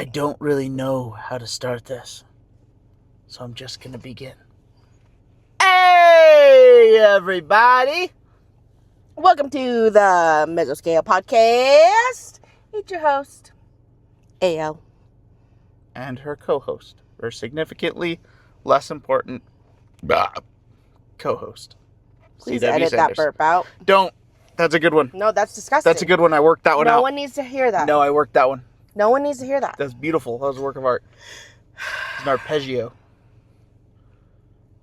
I don't really know how to start this, so I'm just going to begin. Hey, everybody! Welcome to the Mesoscale podcast. It's your host, AL. And her co-host, her significantly less important co-host. Please C.W. edit Sanders. that burp out. Don't. That's a good one. No, that's disgusting. That's a good one. I worked that one out. No one needs to hear that. No, I worked that one. No one needs to hear that. That's beautiful. That was a work of art. It's an arpeggio.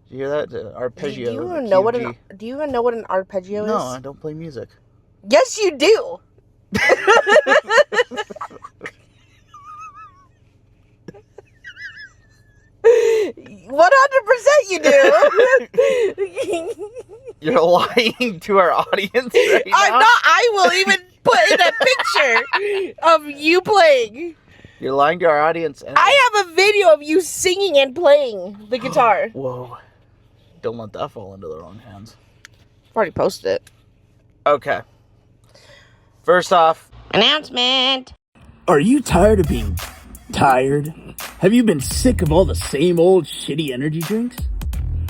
Did you hear that? Arpeggio. Do you even know what an arpeggio is? No, I don't play music. Yes, you do. 100% you do. You're lying to our audience right now. I'm not. I will even put in a picture of you playing. You're lying to our audience. And I have a video of you singing and playing the guitar. Whoa. Don't let that fall into the wrong hands. I've already posted it. Okay. First off, announcement. Are you tired of being tired? Have you been sick of all the same old shitty energy drinks?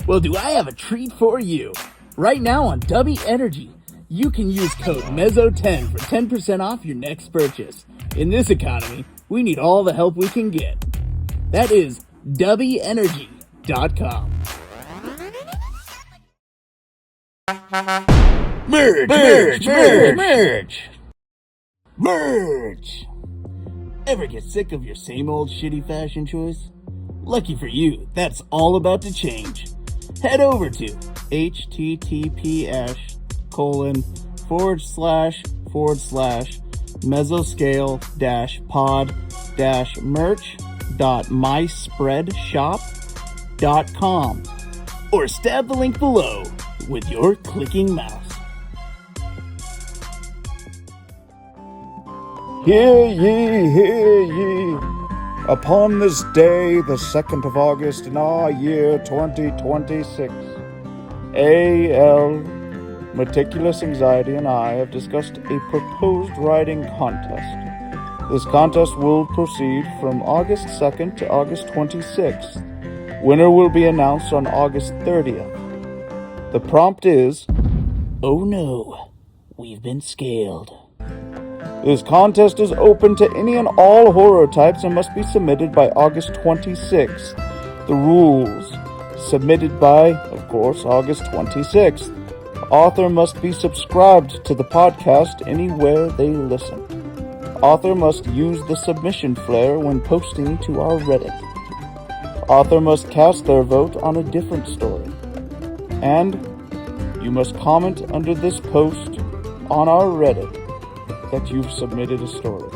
Well, do I have a treat for you? Right now on Dubby Energy, you can use code MESO10 for 10% off your next purchase. In this economy, we need all the help we can get. That is dubbyenergy.com. Merch! Ever get sick of your same old shitty fashion choice? Lucky for you, that's all about to change. Head over to https://mesoscale-pod-merch.myspreadshop.com or stab the link below with your clicking mouse. Hear ye, hear ye. Upon this day, the 2nd of August in our year 2026, A.L. Meticulous Anxiety and I have discussed a proposed writing contest. This contest will proceed from August 2nd to August 26th. Winner will be announced on August 30th. The prompt is, Oh no, we've been scaled. This contest is open to any and all horror types and must be submitted by August 26th. The rules. Submitted by, of course, August 26th. Author must be subscribed to the podcast anywhere they listen. Author must use the submission flare when posting to our Reddit. Author must cast their vote on a different story. And you must comment under this post on our Reddit that you've submitted a story.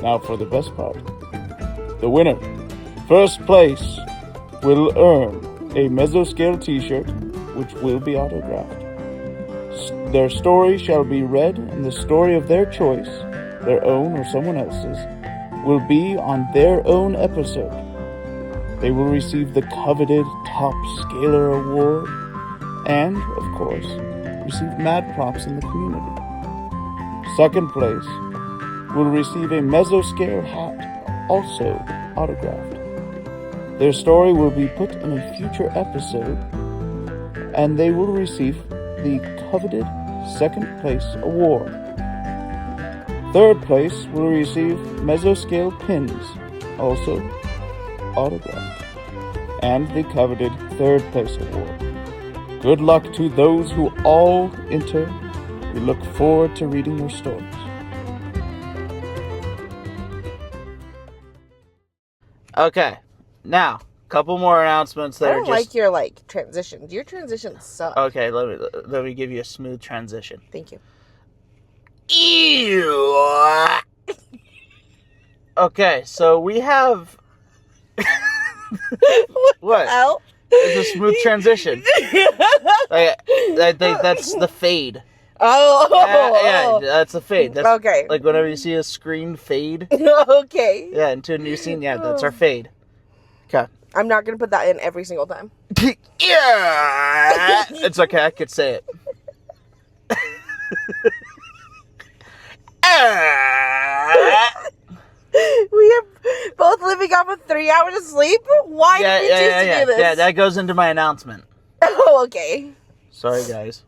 Now for the best part. The winner, first place, will earn a Mesoscale t-shirt, which will be autographed. Their story shall be read, and the story of their choice, their own or someone else's, will be on their own episode. They will receive the coveted Top Scaler Award, and, of course, receive mad props in the community. Second place will receive a Mesoscale hat, also autographed. Their story will be put in a future episode, and they will receive the coveted second place award. Third place will receive Mesoscale pins, also autographed, and the coveted third place award. Good luck to those who all enter. We look forward to reading your stories. okay. Now, a couple more announcements that I are don't just... like your transitions. Your transitions suck. Okay, let me give you a smooth transition. Thank you. Ew. Okay, so we have... What? Hell? It's a smooth transition. I think that's the fade. Oh. Yeah, that's a fade. That's Okay. Like whenever you see a screen fade. Okay. Yeah, into a new scene. Yeah, that's our fade. Okay. I'm not going to put that in every single time. Yeah. It's okay. I could say it. We living off of 3 hours of sleep? Why did you choose to do this? Yeah, that goes into my announcement. Oh, okay. Sorry, guys.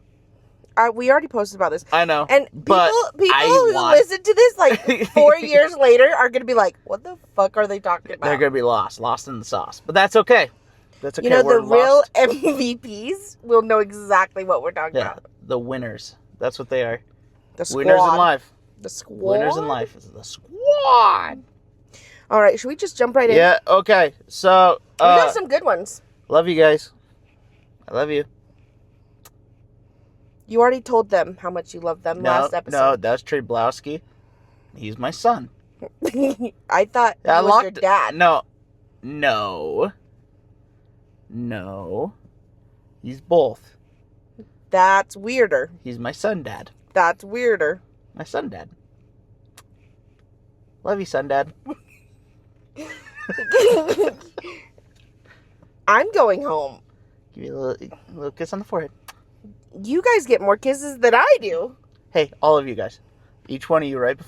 We already posted about this. I know. And but people I who want... listen to this, like, 4 years later, are going to be like, what the fuck are they talking about? They're going to be lost in the sauce. But that's okay. That's okay. You know, We're the real lost. MVPs will know exactly what we're talking about. The winners. That's what they are. The squad. Winners in life. The squad. Winners in life is the squad. All right, should we just jump right in? Yeah, okay. So, we got some good ones. Love you guys. I love you. You already told them how much you loved them last No, episode. that's Trey Blowski. He's my son. I thought he was your dad. No. He's both. That's weirder. He's my son dad. That's weirder. My son dad. Love you, son dad. I'm going home. Give you a little kiss on the forehead. You guys get more kisses than I do. Hey, all of you guys. Each one of you right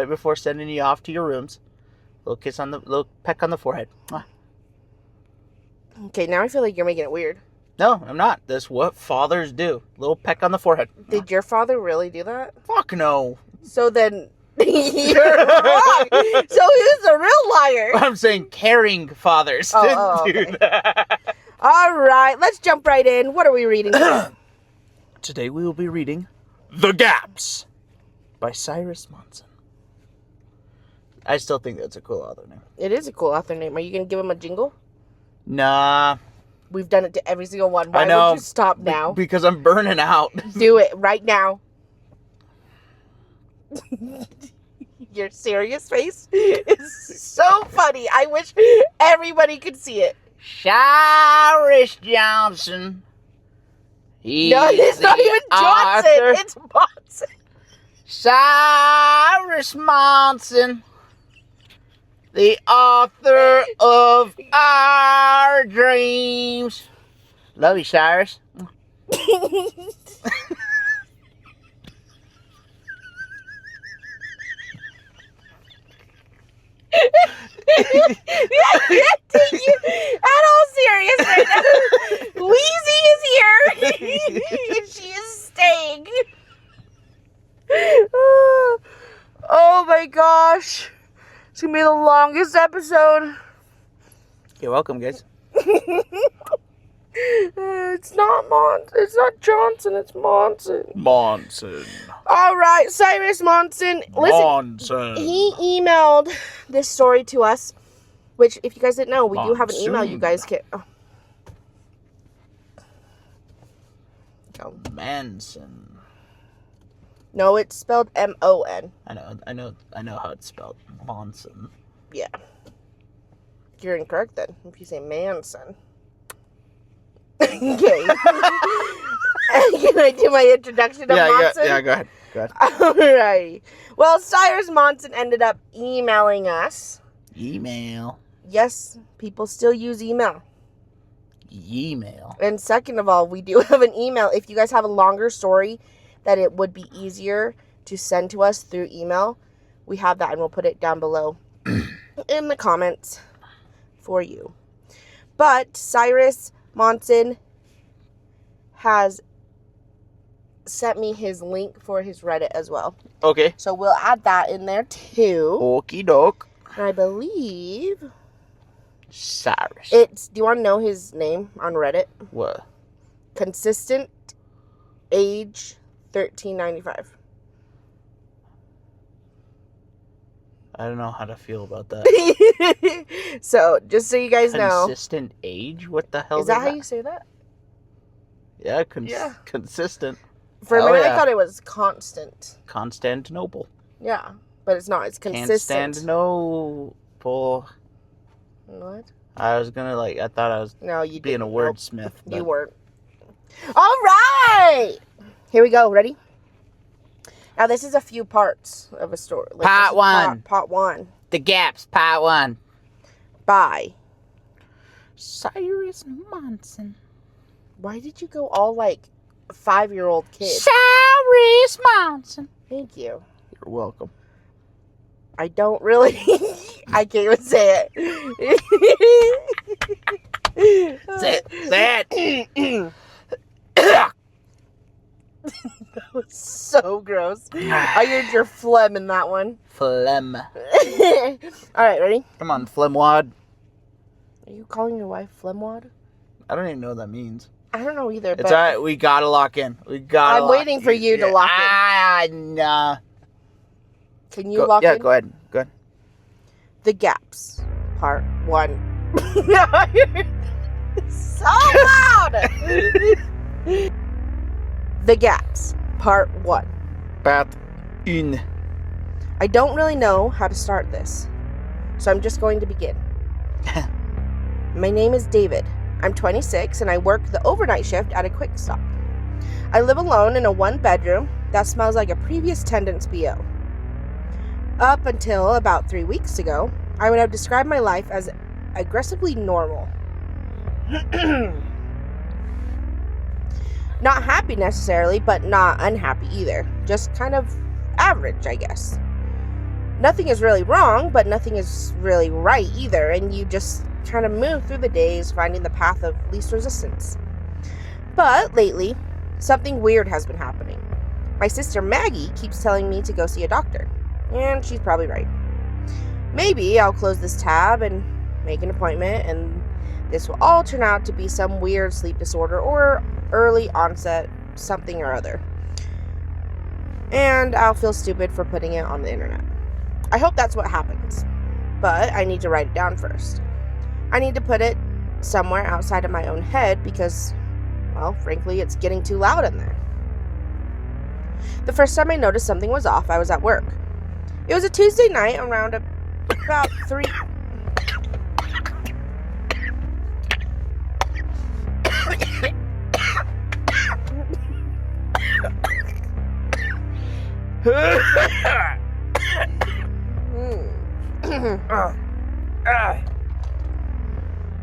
before sending you off to your rooms. Little peck on the forehead. Mwah. Okay, now I feel like you're making it weird. No, I'm not. That's what fathers do. Little peck on the forehead. Did your father really do that? Fuck no. So then you're wrong. So who's the real liar? I'm saying caring fathers didn't do that. All right, let's jump right in. What are we reading today? Today we will be reading The Gaps by Cyrus Monson. I still think that's a cool author name. It is a cool author name. Are you going to give him a jingle? Nah. We've done it to every single one. Why I know. would you stop now? Because I'm burning out. Do it right now. Your serious face is so funny. I wish everybody could see it. Cyrus Johnson. No, it's not even Johnson. It's Monson. Cyrus Monson. The author of our dreams. Love you, Cyrus. I can't take you at all serious right now. Wheezy is here. And she is staying. Oh my gosh. It's going to be the longest episode. You're welcome, guys. It's not Johnson, it's Monson. Monson. All right, Cyrus Monson. Listen, Monson. he emailed this story to us, which, if you guys didn't know, we do have an email you guys can... Oh. Manson. No, it's spelled M-O-N. I know how it's spelled. Monson. Yeah. You're incorrect then, if you say Manson. Okay. Can I do my introduction of Monson? Yeah, go ahead. Alright. Well, Cyrus Monson ended up emailing us. Email. Yes, people still use email. Email. And second of all, we do have an email. If you guys have a longer story that it would be easier to send to us through email, we have that and we'll put it down below in the comments for you. But Cyrus Monson has sent me his link for his Reddit as well. Okay. So we'll add that in there too. Okie doke. And I believe Cyrus. do you want to know his name on Reddit? What? Consistent age 1395. I don't know how to feel about that. So, just so you guys know. Consistent age? What the hell Is that how you say that? Yeah, Yeah. Consistent. For a Hell minute, yeah. I thought it was constant. Constantinople. Yeah, but it's not. It's consistent. Constantinople. What? I was gonna I thought I was No, you being a didn't. Nope. wordsmith. You but- weren't. All right! Here we go. Ready? Now, this is a few parts of a story. Part this is one. Part one. The Gaps, part 1. By Cyrus Monson. Why did you go all like a 5-year-old kid? Cyrus Monson. Thank you. You're welcome. I don't really. I can't even say it. Say it. That was so gross. I heard your phlegm in that one. Phlegm. Alright, ready? Come on, phlegmwad. Are you calling your wife phlegmwad? I don't even know what that means. I don't know either, It's but alright, we gotta lock in. I'm waiting for you to lock in. Nah. Can you lock in? Go ahead. Go ahead. The Gaps, Part 1. So loud! The Gaps, Part 1. Part 1. I don't really know how to start this, so I'm just going to begin. My name is David. I'm 26 and I work the overnight shift at a quick stop. I live alone in a 1-bedroom that smells like a previous tenant's BO. Up until about 3 weeks ago, I would have described my life as aggressively normal. Not happy necessarily, but not unhappy either. Just kind of average, I guess. Nothing is really wrong, but nothing is really right either, and you just kind of move through the days finding the path of least resistance. But lately, something weird has been happening. My sister Maggie keeps telling me to go see a doctor, and she's probably right. Maybe I'll close this tab and make an appointment, and this will all turn out to be some weird sleep disorder or early onset something or other. And I'll feel stupid for putting it on the internet. I hope that's what happens, but I need to write it down first. I need to put it somewhere outside of my own head because, well, frankly, it's getting too loud in there. The first time I noticed something was off, I was at work. It was a Tuesday night around about 3...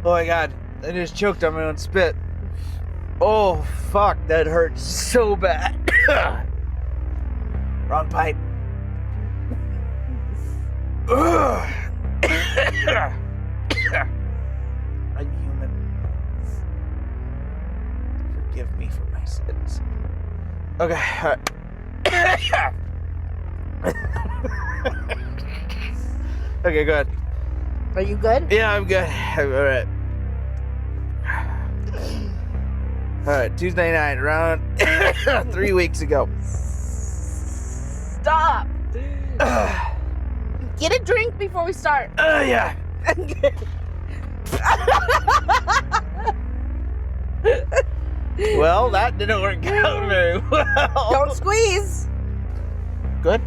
Oh my god, I just choked on my own spit. Oh fuck, that hurts so bad. Wrong pipe. I'm human. Forgive me for my sins. Okay, okay, go ahead. Are you good? Yeah, I'm good. Alright. Alright, Tuesday night, around 3 weeks ago. Stop! Get a drink before we start. Yeah. Well, that didn't work out very well. Don't squeeze. Good?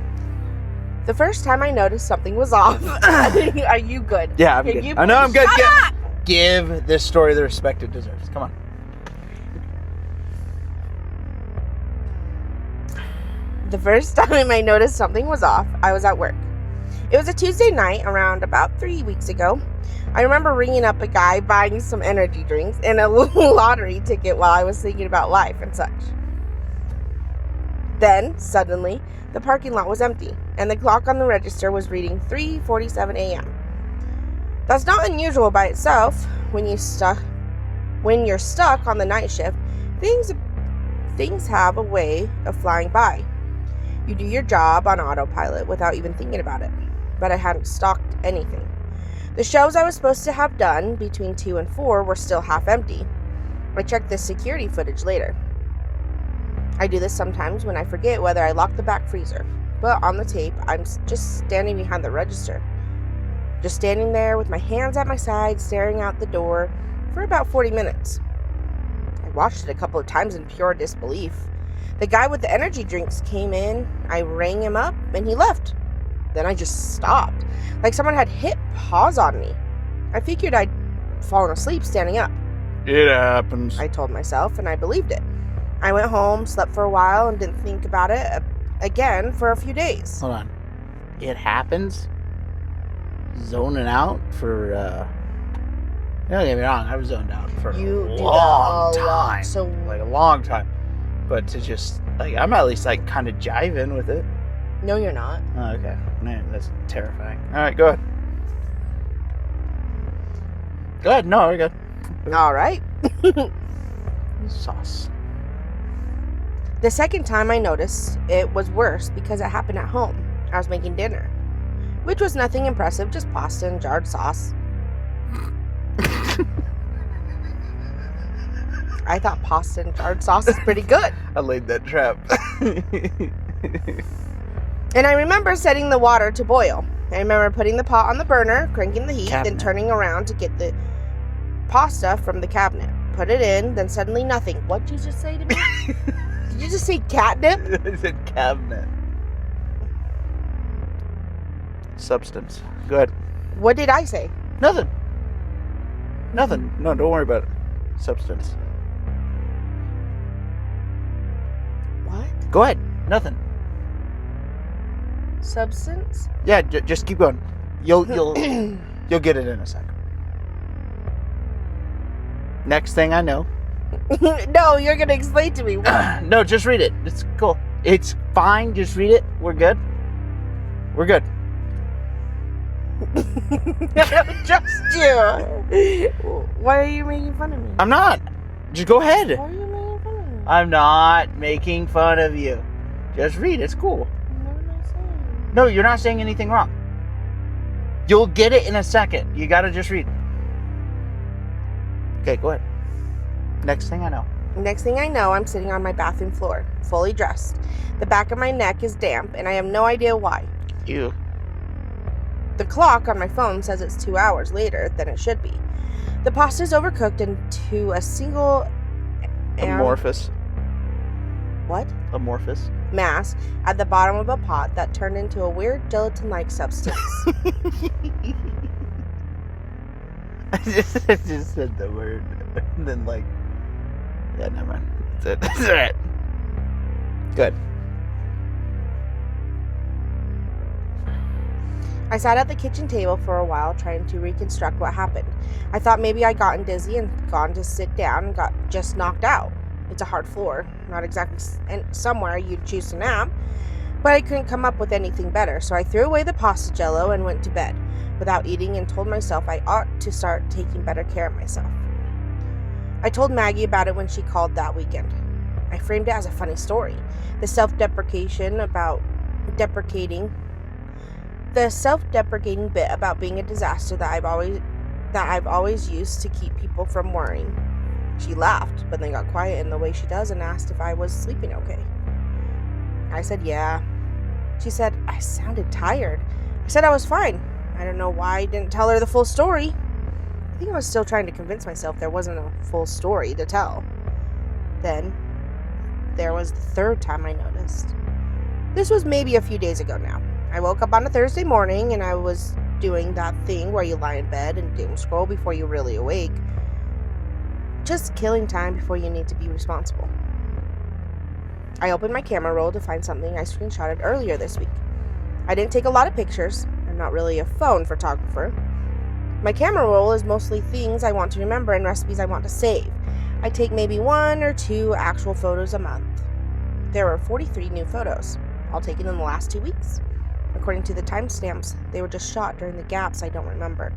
The first time I noticed something was off. Are you good? Yeah, I'm Can good. you I know I'm good. Shut up! Give this story the respect it deserves. Come on. The first time I noticed something was off, I was at work. It was a Tuesday night around about 3 weeks ago. I remember ringing up a guy buying some energy drinks and a lottery ticket while I was thinking about life and such. Then, suddenly, the parking lot was empty, and the clock on the register was reading 3:47 a.m. That's not unusual by itself. When you're stuck on the night shift, things have a way of flying by. You do your job on autopilot without even thinking about it. But I hadn't stocked anything. The shelves I was supposed to have done between 2 and 4 were still half empty. I checked the security footage later. I do this sometimes when I forget whether I locked the back freezer. But on the tape, I'm just standing behind the register. Just standing there with my hands at my side, staring out the door for about 40 minutes. I watched it a couple of times in pure disbelief. The guy with the energy drinks came in, I rang him up, and he left. Then I just stopped, like someone had hit pause on me. I figured I'd fallen asleep standing up. It happens. I told myself, and I believed it. I went home, slept for a while, and didn't think about it again for a few days. Hold on. It happens? Zoning out for, don't get me wrong, I was zoned out for You a do long that a lot, time. so- Like a long time. But to just, like, I'm at least, like, kind of jiving with it. No, you're not. Oh, okay. Man, that's terrifying. Alright, go ahead. Go ahead. No, we're good. All right. Sauce. The second time I noticed it was worse because it happened at home. I was making dinner, which was nothing impressive, just pasta and jarred sauce. I thought pasta and jarred sauce is pretty good. I laid that trap. And I remember setting the water to boil. I remember putting the pot on the burner, cranking the heat, then turning around to get the pasta from the cabinet. Put it in, then suddenly nothing. What'd you just say to me? Did you just say catnip? I said cabinet. Substance. Go ahead. What did I say? Nothing. Nothing. No, don't worry about it. Substance. What? Go ahead. Nothing. Substance? Yeah, just keep going. You'll you'll get it in a second. Next thing I know. No, you're gonna explain to me. No, just read it. It's cool. It's fine. Just read it. We're good. We're good. I don't trust you. Why are you making fun of me? I'm not. Just go ahead. Why are you making fun of me? I'm not making fun of you. Just read. It's cool. What am I saying? No, you're not saying anything wrong. You'll get it in a second. You gotta just read. Okay, go ahead. Next thing I know. Next thing I know, I'm sitting on my bathroom floor, fully dressed. The back of my neck is damp, and I have no idea why. Ew. The clock on my phone says it's 2 hours later than it should be. The pasta's overcooked into a single Amorphous. What? Amorphous. Mass at the bottom of a pot that turned into a weird gelatin-like substance. I just said the word. And then yeah, never mind. That's it. That's it. Good. I sat at the kitchen table for a while trying to reconstruct what happened. I thought maybe I'd gotten dizzy and gone to sit down and got just knocked out. It's a hard floor, not exactly somewhere you'd choose to nap, but I couldn't come up with anything better, so I threw away the pasta jello and went to bed without eating and told myself I ought to start taking better care of myself. I told Maggie about it when she called that weekend. I framed it as a funny story. The self-deprecating bit about being a disaster that I've always used to keep people from worrying. She laughed, but then got quiet in the way she does and asked if I was sleeping okay. I said yeah. She said I sounded tired. I said I was fine. I don't know why I didn't tell her the full story. I think I was still trying to convince myself there wasn't a full story to tell. Then, there was the third time I noticed. This was maybe a few days ago now. I woke up on a Thursday morning and I was doing that thing where you lie in bed and doom scroll before you're really awake. Just killing time before you need to be responsible. I opened my camera roll to find something I screenshotted earlier this week. I didn't take a lot of pictures. I'm not really a phone photographer. My camera roll is mostly things I want to remember and recipes I want to save. I take maybe 1 or 2 actual photos a month. There were 43 new photos, all taken in the last 2 weeks. According to the timestamps, they were just shot during the gaps I don't remember.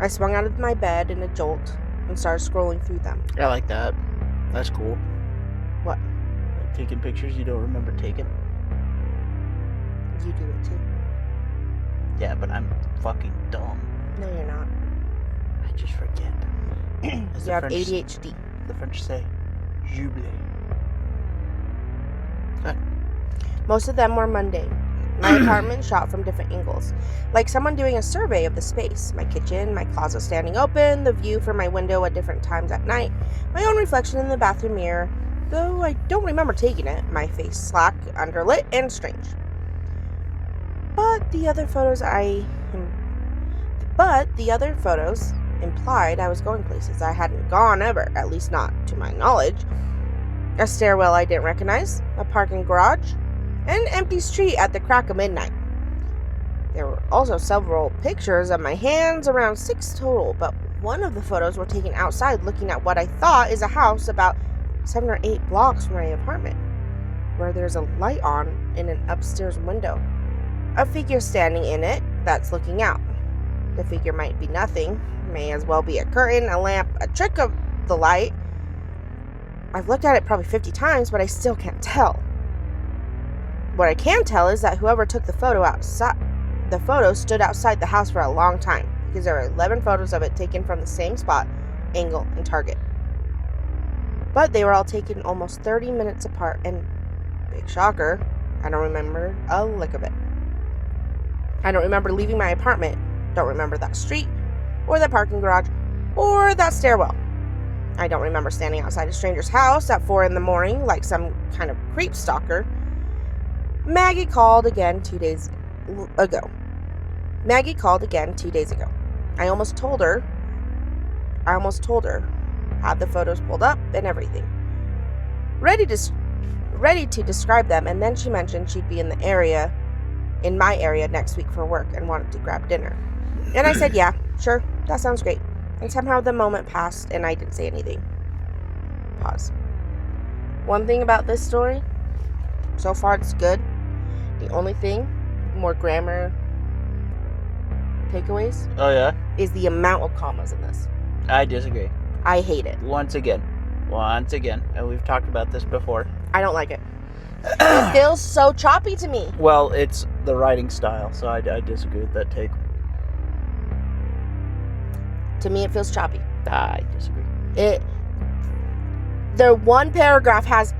I swung out of my bed in a jolt and started scrolling through them. I like that. That's cool. What? Like taking pictures you don't remember taking. You do it too. Yeah, but I'm fucking dumb. No, you're not. I just forget. As You have French, ADHD. The French say, j'oublie. Good. Most of them were mundane. My apartment shot from different angles, like someone doing a survey of the space. My kitchen, my closet standing open, the view from my window at different times at night, my own reflection in the bathroom mirror, though I don't remember taking it, my face slack, underlit, and strange. But the other photos implied I was going places I hadn't gone ever, at least not to my knowledge. A stairwell I didn't recognize, a parking garage, and an empty street at the crack of midnight. There were also several pictures of my hands, around 6 total, but one of the photos were taken outside looking at what I thought is a house about 7 or 8 blocks from my apartment, where there's a light on in an upstairs window. A figure standing in it that's looking out. The figure might be nothing. May as well be a curtain, a lamp, a trick of the light. I've looked at it probably 50 times, but I still can't tell. What I can tell is that whoever took the photo stood outside the house for a long time, because there are 11 photos of it taken from the same spot, angle, and target. But they were all taken almost 30 minutes apart, and big shocker, I don't remember a lick of it. I don't remember leaving my apartment, don't remember that street, or that parking garage, or that stairwell. I don't remember standing outside a stranger's house at 4 a.m. like some kind of creep stalker. Maggie called again 2 days ago. I almost told her, had the photos pulled up and everything. Ready to describe them, and then she mentioned she'd be in my area next week for work and wanted to grab dinner. And I said, yeah, sure, that sounds great. And somehow the moment passed and I didn't say anything. Pause. One thing about this story, so far it's good. The only thing, more grammar takeaways, Oh, yeah? is the amount of commas in this. I disagree. I hate it. Once again. And we've talked about this before. I don't like it. It feels so choppy to me. Well, it's the writing style, so I disagree with that take. To me, it feels choppy. I disagree. The one paragraph has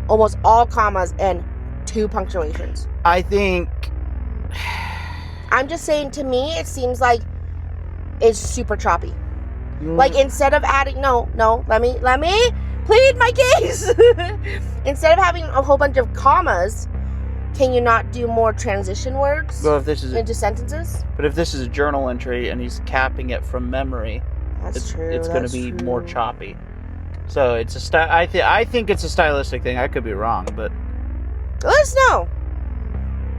almost all commas and 2 punctuations. I think... I'm just saying, to me, it seems like it's super choppy. Like, instead of adding... No, let me plead my case. Instead of having a whole bunch of commas, can you not do more transition words into sentences? But if this is a journal entry and he's capping it from memory, it's going to be more choppy. So it's a I think it's a stylistic thing. I could be wrong, but let us know.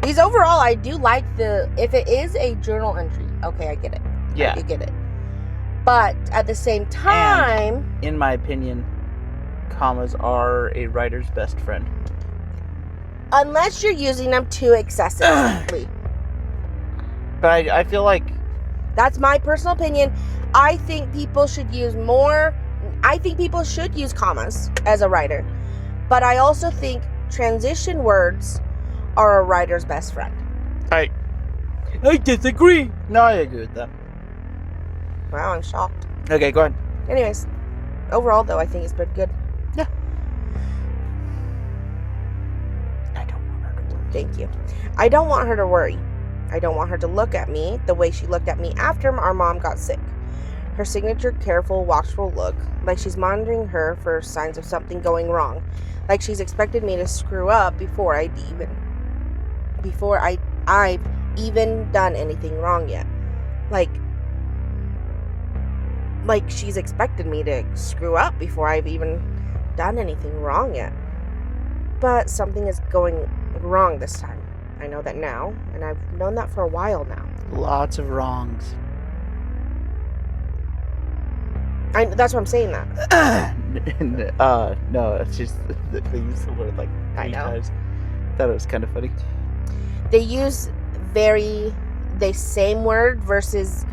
Because overall, I do like if it is a journal entry. Okay, I get it. Yeah, I do get it. But at the same time, and in my opinion, commas are a writer's best friend. Unless you're using them too excessively. But I feel like... That's my personal opinion. I think people should use more... I think people should use commas as a writer. But I also think transition words are a writer's best friend. I disagree. No, I agree with that. Wow, I'm shocked. Okay, go ahead. Anyways, overall, though, I think it's pretty good. Yeah. I don't want her to worry. Thank you. I don't want her to worry. I don't want her to look at me the way she looked at me after our mom got sick. Her signature careful, watchful look, like she's monitoring her for signs of something going wrong. Like she's expected me to screw up before I've even done anything wrong yet. Like she's expected me to screw up before I've even done anything wrong yet. But something is going wrong this time. I know that now, and I've known that for a while now. Lots of wrongs. That's why I'm saying that. No, it's just they use the word like 3 times. Thought it was kind of funny. They use the same word versus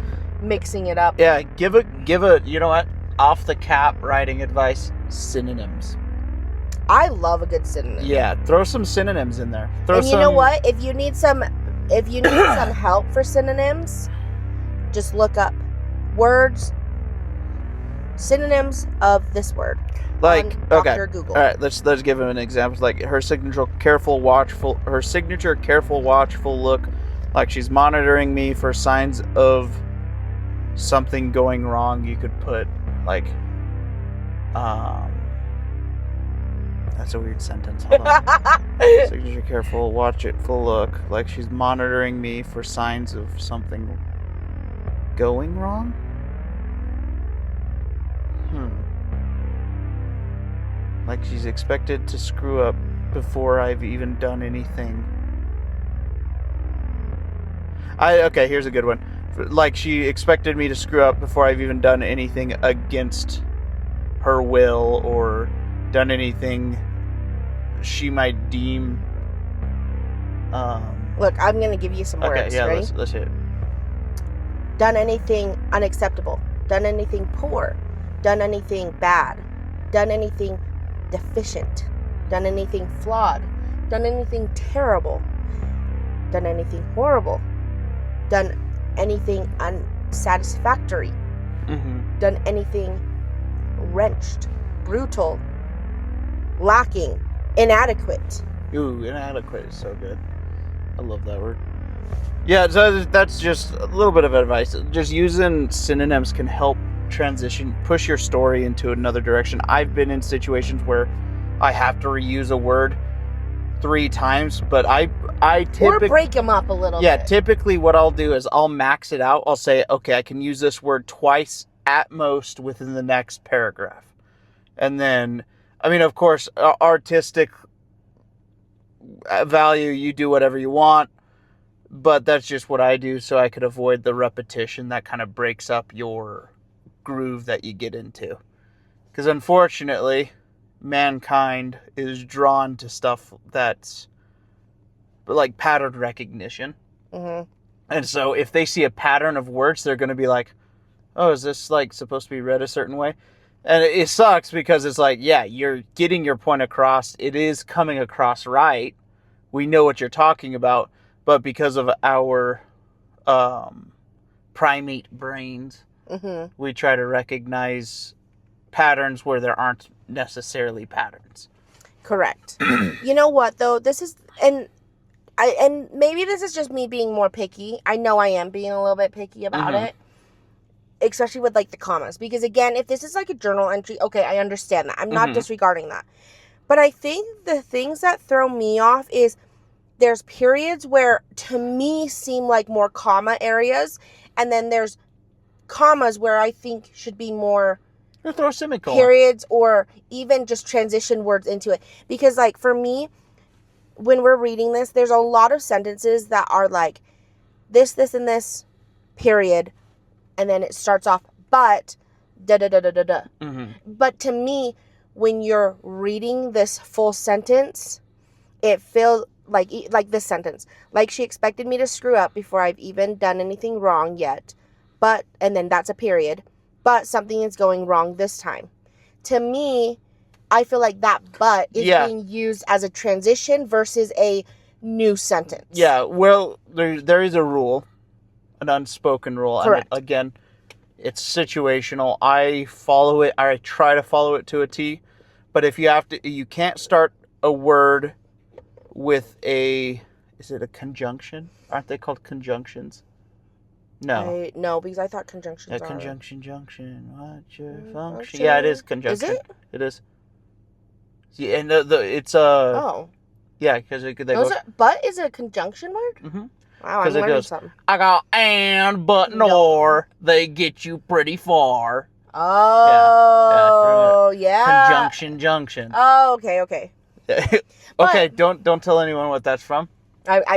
mixing it up. Yeah, give a you know what? Off the cap writing advice, synonyms. I love a good synonym. Yeah, throw some synonyms in there. You know what? If you need some help for synonyms, just look up words, synonyms of this word. Like, on okay, Dr. Google. all right. Let's give him an example. Like her signature careful, watchful look, like she's monitoring me for signs of something going wrong. You could put like, that's a weird sentence. Hold on. Signature careful, watchful look, like she's monitoring me for signs of something going wrong. Like she's expected to screw up before I've even done anything. Okay, here's a good one. Like she expected me to screw up before I've even done anything against her will or done anything she might deem. Look, I'm gonna give you some words. Okay, yeah, ready? let's hit it. done anything unacceptable, done anything poor, done anything bad, done anything deficient, done anything flawed, done anything terrible, done anything horrible, done anything unsatisfactory, done anything wrenched, brutal, lacking, inadequate. Ooh, inadequate is so good. I love that word. Yeah, so that's just a little bit of advice. Just using synonyms can help push your story into another direction. I've been in situations where I have to reuse a word 3 times, but I typically... Or break them up a little bit. Yeah, typically what I'll do is I'll max it out. I'll say, okay, I can use this word twice at most within the next paragraph. And then, I mean, of course, artistic value, you do whatever you want. But that's just what I do so I could avoid the repetition that kind of breaks up your groove that you get into. Because unfortunately, mankind is drawn to stuff that's like pattern recognition. And so if they see a pattern of words, they're going to be like, oh, is this like supposed to be read a certain way? And it sucks because it's like, yeah, you're getting your point across. It is coming across right. We know what you're talking about. But because of our primate brains, we try to recognize patterns where there aren't necessarily patterns. Correct. You know what, though? This is... And maybe this is just me being more picky. I know I am being a little bit picky about it. Especially with, like, the commas. Because, again, if this is, like, a journal entry, okay, I understand that. I'm not disregarding that. But I think the things that throw me off is... There's periods where, to me, seem like more comma areas. And then there's commas where I think should be more throw a semicolon. Periods or even just transition words into it. Because, like, for me, when we're reading this, there's a lot of sentences that are like, this, and this, period. And then it starts off, but, da-da-da-da-da-da. But to me, when you're reading this full sentence, it feels... Like this sentence. Like, she expected me to screw up before I've even done anything wrong yet. But, and then that's a period. But something is going wrong this time. To me, I feel like that but is being used as a transition versus a new sentence. Yeah, well, there is a rule. An unspoken rule. Correct. And again, it's situational. I follow it. I try to follow it to a T. But if you can't start a word with is it a conjunction? Aren't they called conjunctions? No. No, because I thought conjunctions are... conjunction, junction, what's your function? Okay. Yeah, it is conjunction. Is it? It is. Yeah, and it's Oh. Yeah, because but is it a conjunction word? Wow, I'm learning something. I got and, but, nor, they get you pretty far. Oh, yeah. Conjunction, junction. Oh, okay. Okay, don't tell anyone what that's from.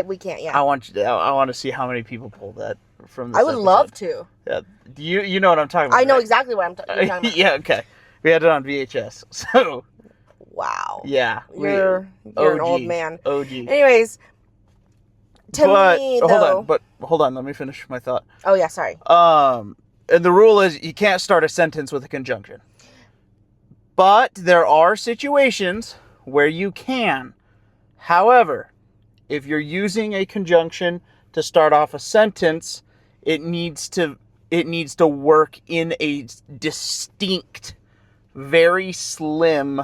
We can't. Yeah. I want to see how many people pull that from. This I would love to. Yeah, you know what I'm talking about. I know right? exactly what you're talking about. Yeah. Okay. We had it on VHS. So. Wow. Yeah. You're an old man. OG. Anyways. Hold on. Let me finish my thought. Oh yeah. Sorry. And the rule is you can't start a sentence with a conjunction. But there are situations where you can. However, if you're using a conjunction to start off a sentence, it needs to work in a distinct, very slim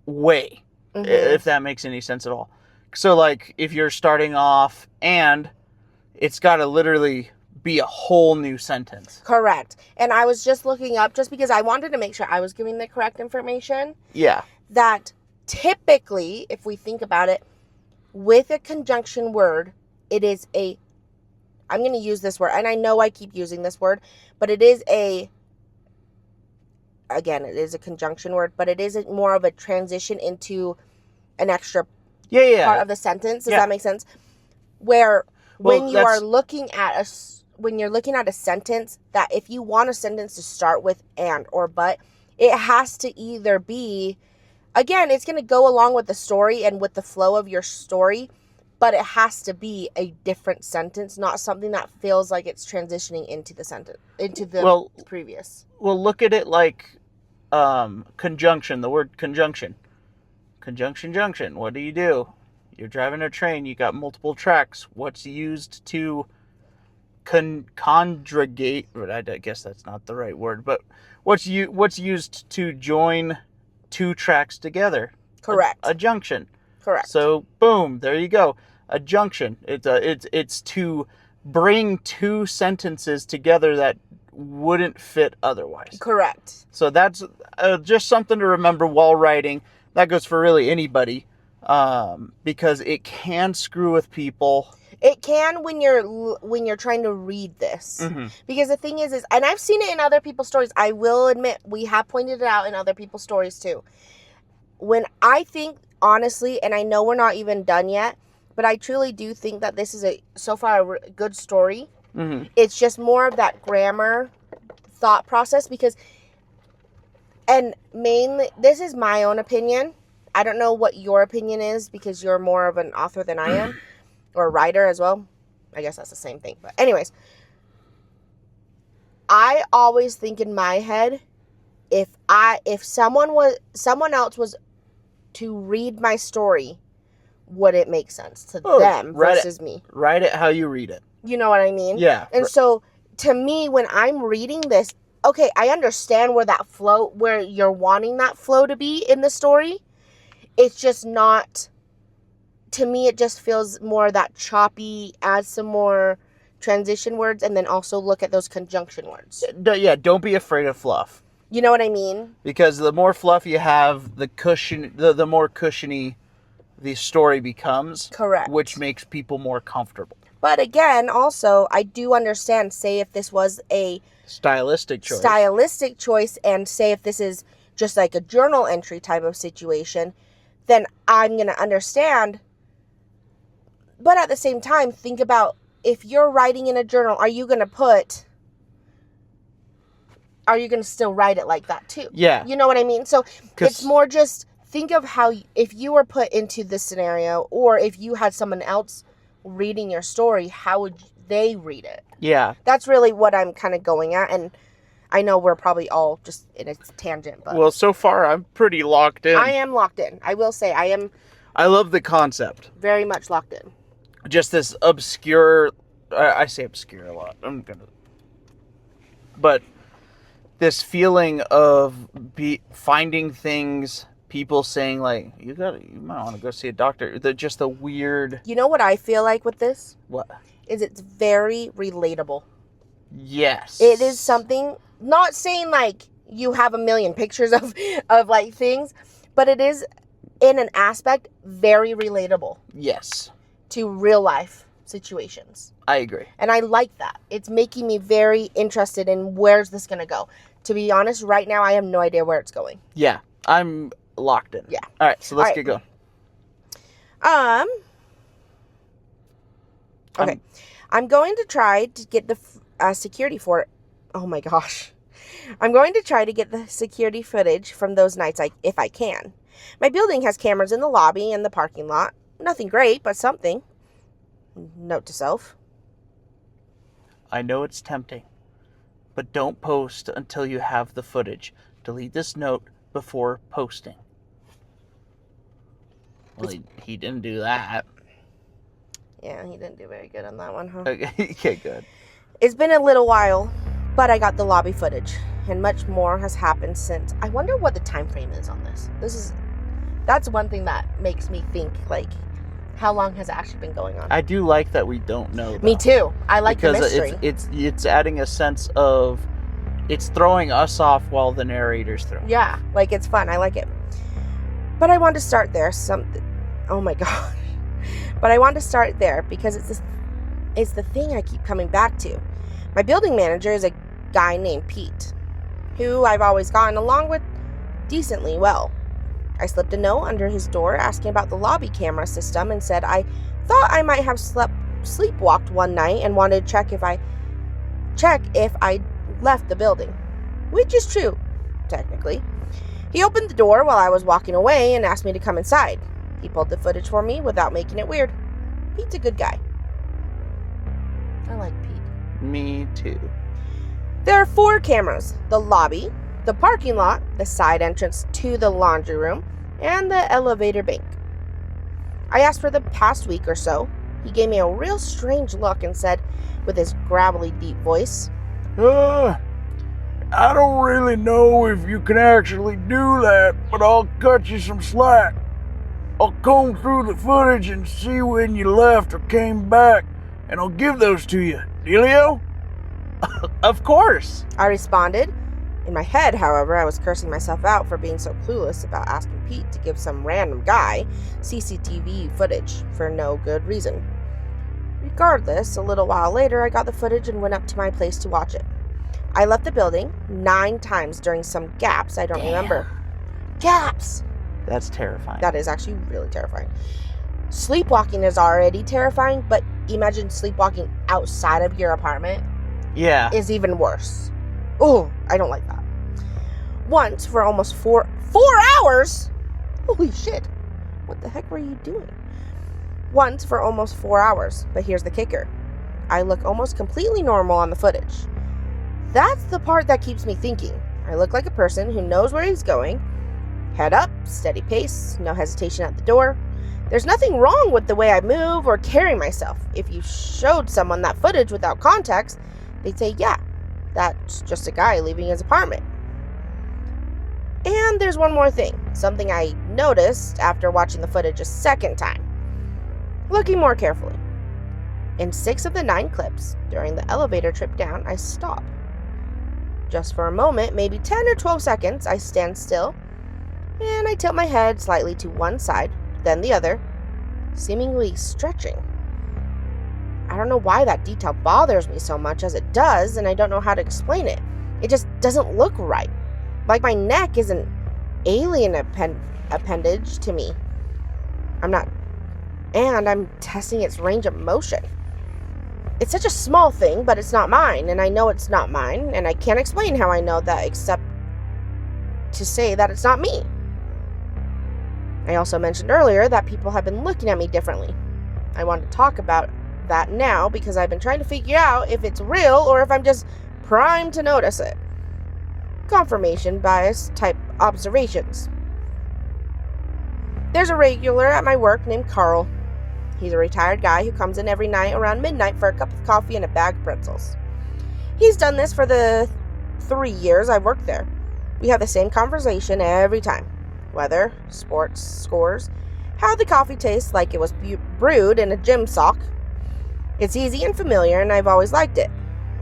way, if that makes any sense at all. So, like, if you're starting off and it's got to literally be a whole new sentence. Correct. And I was just looking up, just because I wanted to make sure I was giving the correct information. Yeah. That typically, if we think about it, with a conjunction word, it is I'm going to use this word, and I know I keep using this word, but it is it is a conjunction word, but it is more of a transition into an extra part of the sentence. Does that make sense? Where when you're looking at a sentence, that if you want a sentence to start with and or but, it has to either be, again, it's going to go along with the story and with the flow of your story, but it has to be a different sentence, not something that feels like it's transitioning into the sentence, into the previous. Well, look at it like conjunction, the word conjunction. Conjunction junction, what do? You're driving a train, you got multiple tracks. What's used to conjugate, I guess that's not the right word, but what's used to join two tracks together? Correct. A junction. Correct. So boom, there you go. A junction. It's to bring two sentences together that wouldn't fit otherwise. Correct. So that's just something to remember while writing. That goes for really anybody, because it can screw with people. It can when you're trying to read this. Mm-hmm. Because the thing is, and I've seen it in other people's stories. I will admit, we have pointed it out in other people's stories too. When I think, honestly, and I know we're not even done yet, but I truly do think that this is so far a good story. Mm-hmm. It's just more of that grammar thought process because, and mainly, this is my own opinion. I don't know what your opinion is because you're more of an author than I am, or a writer as well. I guess that's the same thing. But anyways, I always think in my head, if someone else was to read my story, would it make sense to them versus me? Write it how you read it. You know what I mean? Yeah. And so, to me, when I'm reading this, okay, I understand where you're wanting that flow to be in the story. It's just not, to me, it just feels more that choppy, add some more transition words, and then also look at those conjunction words. Yeah, don't be afraid of fluff. You know what I mean? Because the more fluff you have, the more cushiony the story becomes. Correct. Which makes people more comfortable. But again, also, I do understand, say if this was a stylistic choice, and say if this is just like a journal entry type of situation, then I'm going to understand. But at the same time, think about, if you're writing in a journal, are you going to still write it like that too? Yeah. You know what I mean? So it's more just think of how, if you were put into this scenario, or if you had someone else reading your story, how would they read it? Yeah. That's really what I'm kind of going at. And I know we're probably all just in a tangent, but well, so far I'm pretty locked in. I am locked in. I will say I love the concept. Very much locked in. Just this obscure, I say obscure a lot. But this feeling of finding things, people saying like, you might want to go see a doctor. Just a weird. You know what I feel like with this? What? Is it's very relatable. Yes. It is something, not saying like you have a million pictures of like things, but it is in an aspect very relatable. Yes. To real life situations. I agree. And I like that. It's making me very interested in where's this going to go. To be honest, right now I have no idea where it's going. Yeah. I'm locked in. Yeah. All right, so let's get going. Okay. I'm going to try to get the security for it. Oh my gosh. I'm going to try to get the security footage from those nights if I can. My building has cameras in the lobby and the parking lot. Nothing great, but something. Note to self. I know it's tempting, but don't post until you have the footage. Delete this note before posting. Well, he didn't do that. Yeah, he didn't do very good on that one, huh? Okay, good. It's been a little while, but I got the lobby footage, and much more has happened since. I wonder what the time frame is on this. That's one thing that makes me think, like, how long has it actually been going on? I do like that we don't know, though. Me too. I like the mystery. Because it's adding a sense of, it's throwing us off while the narrator's through. Yeah, like, it's fun. I like it. But I want to start there. Oh my gosh. But I want to start there because it's the thing I keep coming back to. My building manager is a guy named Pete, who I've always gotten along with decently well. I slipped a note under his door asking about the lobby camera system and said I thought I might have sleepwalked one night and wanted to check if I left the building, which is true, technically. He opened the door while I was walking away and asked me to come inside. He pulled the footage for me without making it weird. Pete's a good guy. I like Pete. Me too. There are 4 cameras: the lobby, the parking lot, the side entrance to the laundry room, and the elevator bank. I asked for the past week or so. He gave me a real strange look and said, with his gravelly deep voice, I don't really know if you can actually do that, but I'll cut you some slack. I'll comb through the footage and see when you left or came back, and I'll give those to you. Dealio? Of course. I responded. In my head, however, I was cursing myself out for being so clueless about asking Pete to give some random guy CCTV footage for no good reason. Regardless, a little while later, I got the footage and went up to my place to watch it. I left the building 9 times during some gaps I don't remember. Gaps! That's terrifying. That is actually really terrifying. Sleepwalking is already terrifying, but imagine sleepwalking outside of your apartment Yeah. is even worse. Oh, I don't like that. Once for almost 4 hours? Holy shit. What the heck were you doing? Once for almost 4 hours, but here's the kicker. I look almost completely normal on the footage. That's the part that keeps me thinking. I look like a person who knows where he's going. Head up, steady pace, no hesitation at the door. There's nothing wrong with the way I move or carry myself. If you showed someone that footage without context, they'd say, yeah, that's just a guy leaving his apartment. And there's one more thing, something I noticed after watching the footage a second time. Looking more carefully. In 6 of the 9 clips, during the elevator trip down, I stop. Just for a moment, maybe 10 or 12 seconds, I stand still, and I tilt my head slightly to one side, then the other, seemingly stretching. I don't know why that detail bothers me so much as it does, and I don't know how to explain it. It just doesn't look right. Like my neck is an alien appendage to me. I'm testing its range of motion. It's such a small thing, but it's not mine, and I know it's not mine, and I can't explain how I know that except to say that it's not me. I also mentioned earlier that people have been looking at me differently. I want to talk about that now because I've been trying to figure out if it's real or if I'm just primed to notice it. Confirmation bias type observations. There's a regular at my work named Carl. He's a retired guy who comes in every night around midnight for a cup of coffee and a bag of pretzels. He's done this for the 3 years I've worked there. We have the same conversation every time. Weather, sports, scores, how the coffee tastes like it was brewed in a gym sock. It's easy and familiar, and I've always liked it.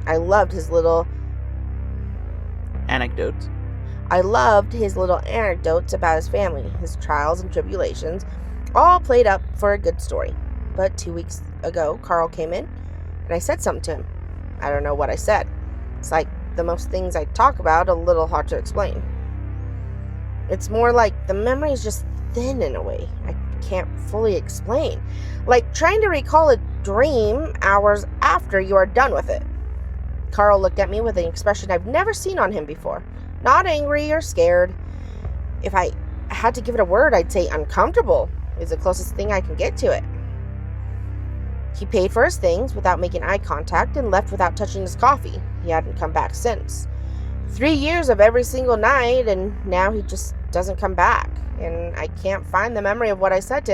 I loved his little Anecdotes. anecdotes about his family, his trials and tribulations, all played up for a good story. But 2 weeks ago, Carl came in, and I said something to him. I don't know what I said. It's like the most things I talk about, a little hard to explain. It's more like the memory is just thin in a way I can't fully explain. Like trying to recall a dream hours after you are done with it. Carl looked at me with an expression I've never seen on him before. Not angry or scared. If I had to give it a word, I'd say uncomfortable is the closest thing I can get to it. He paid for his things without making eye contact and left without touching his coffee. He hadn't come back since. 3 years of every single night, and now he just doesn't come back. And I can't find the memory of what I said to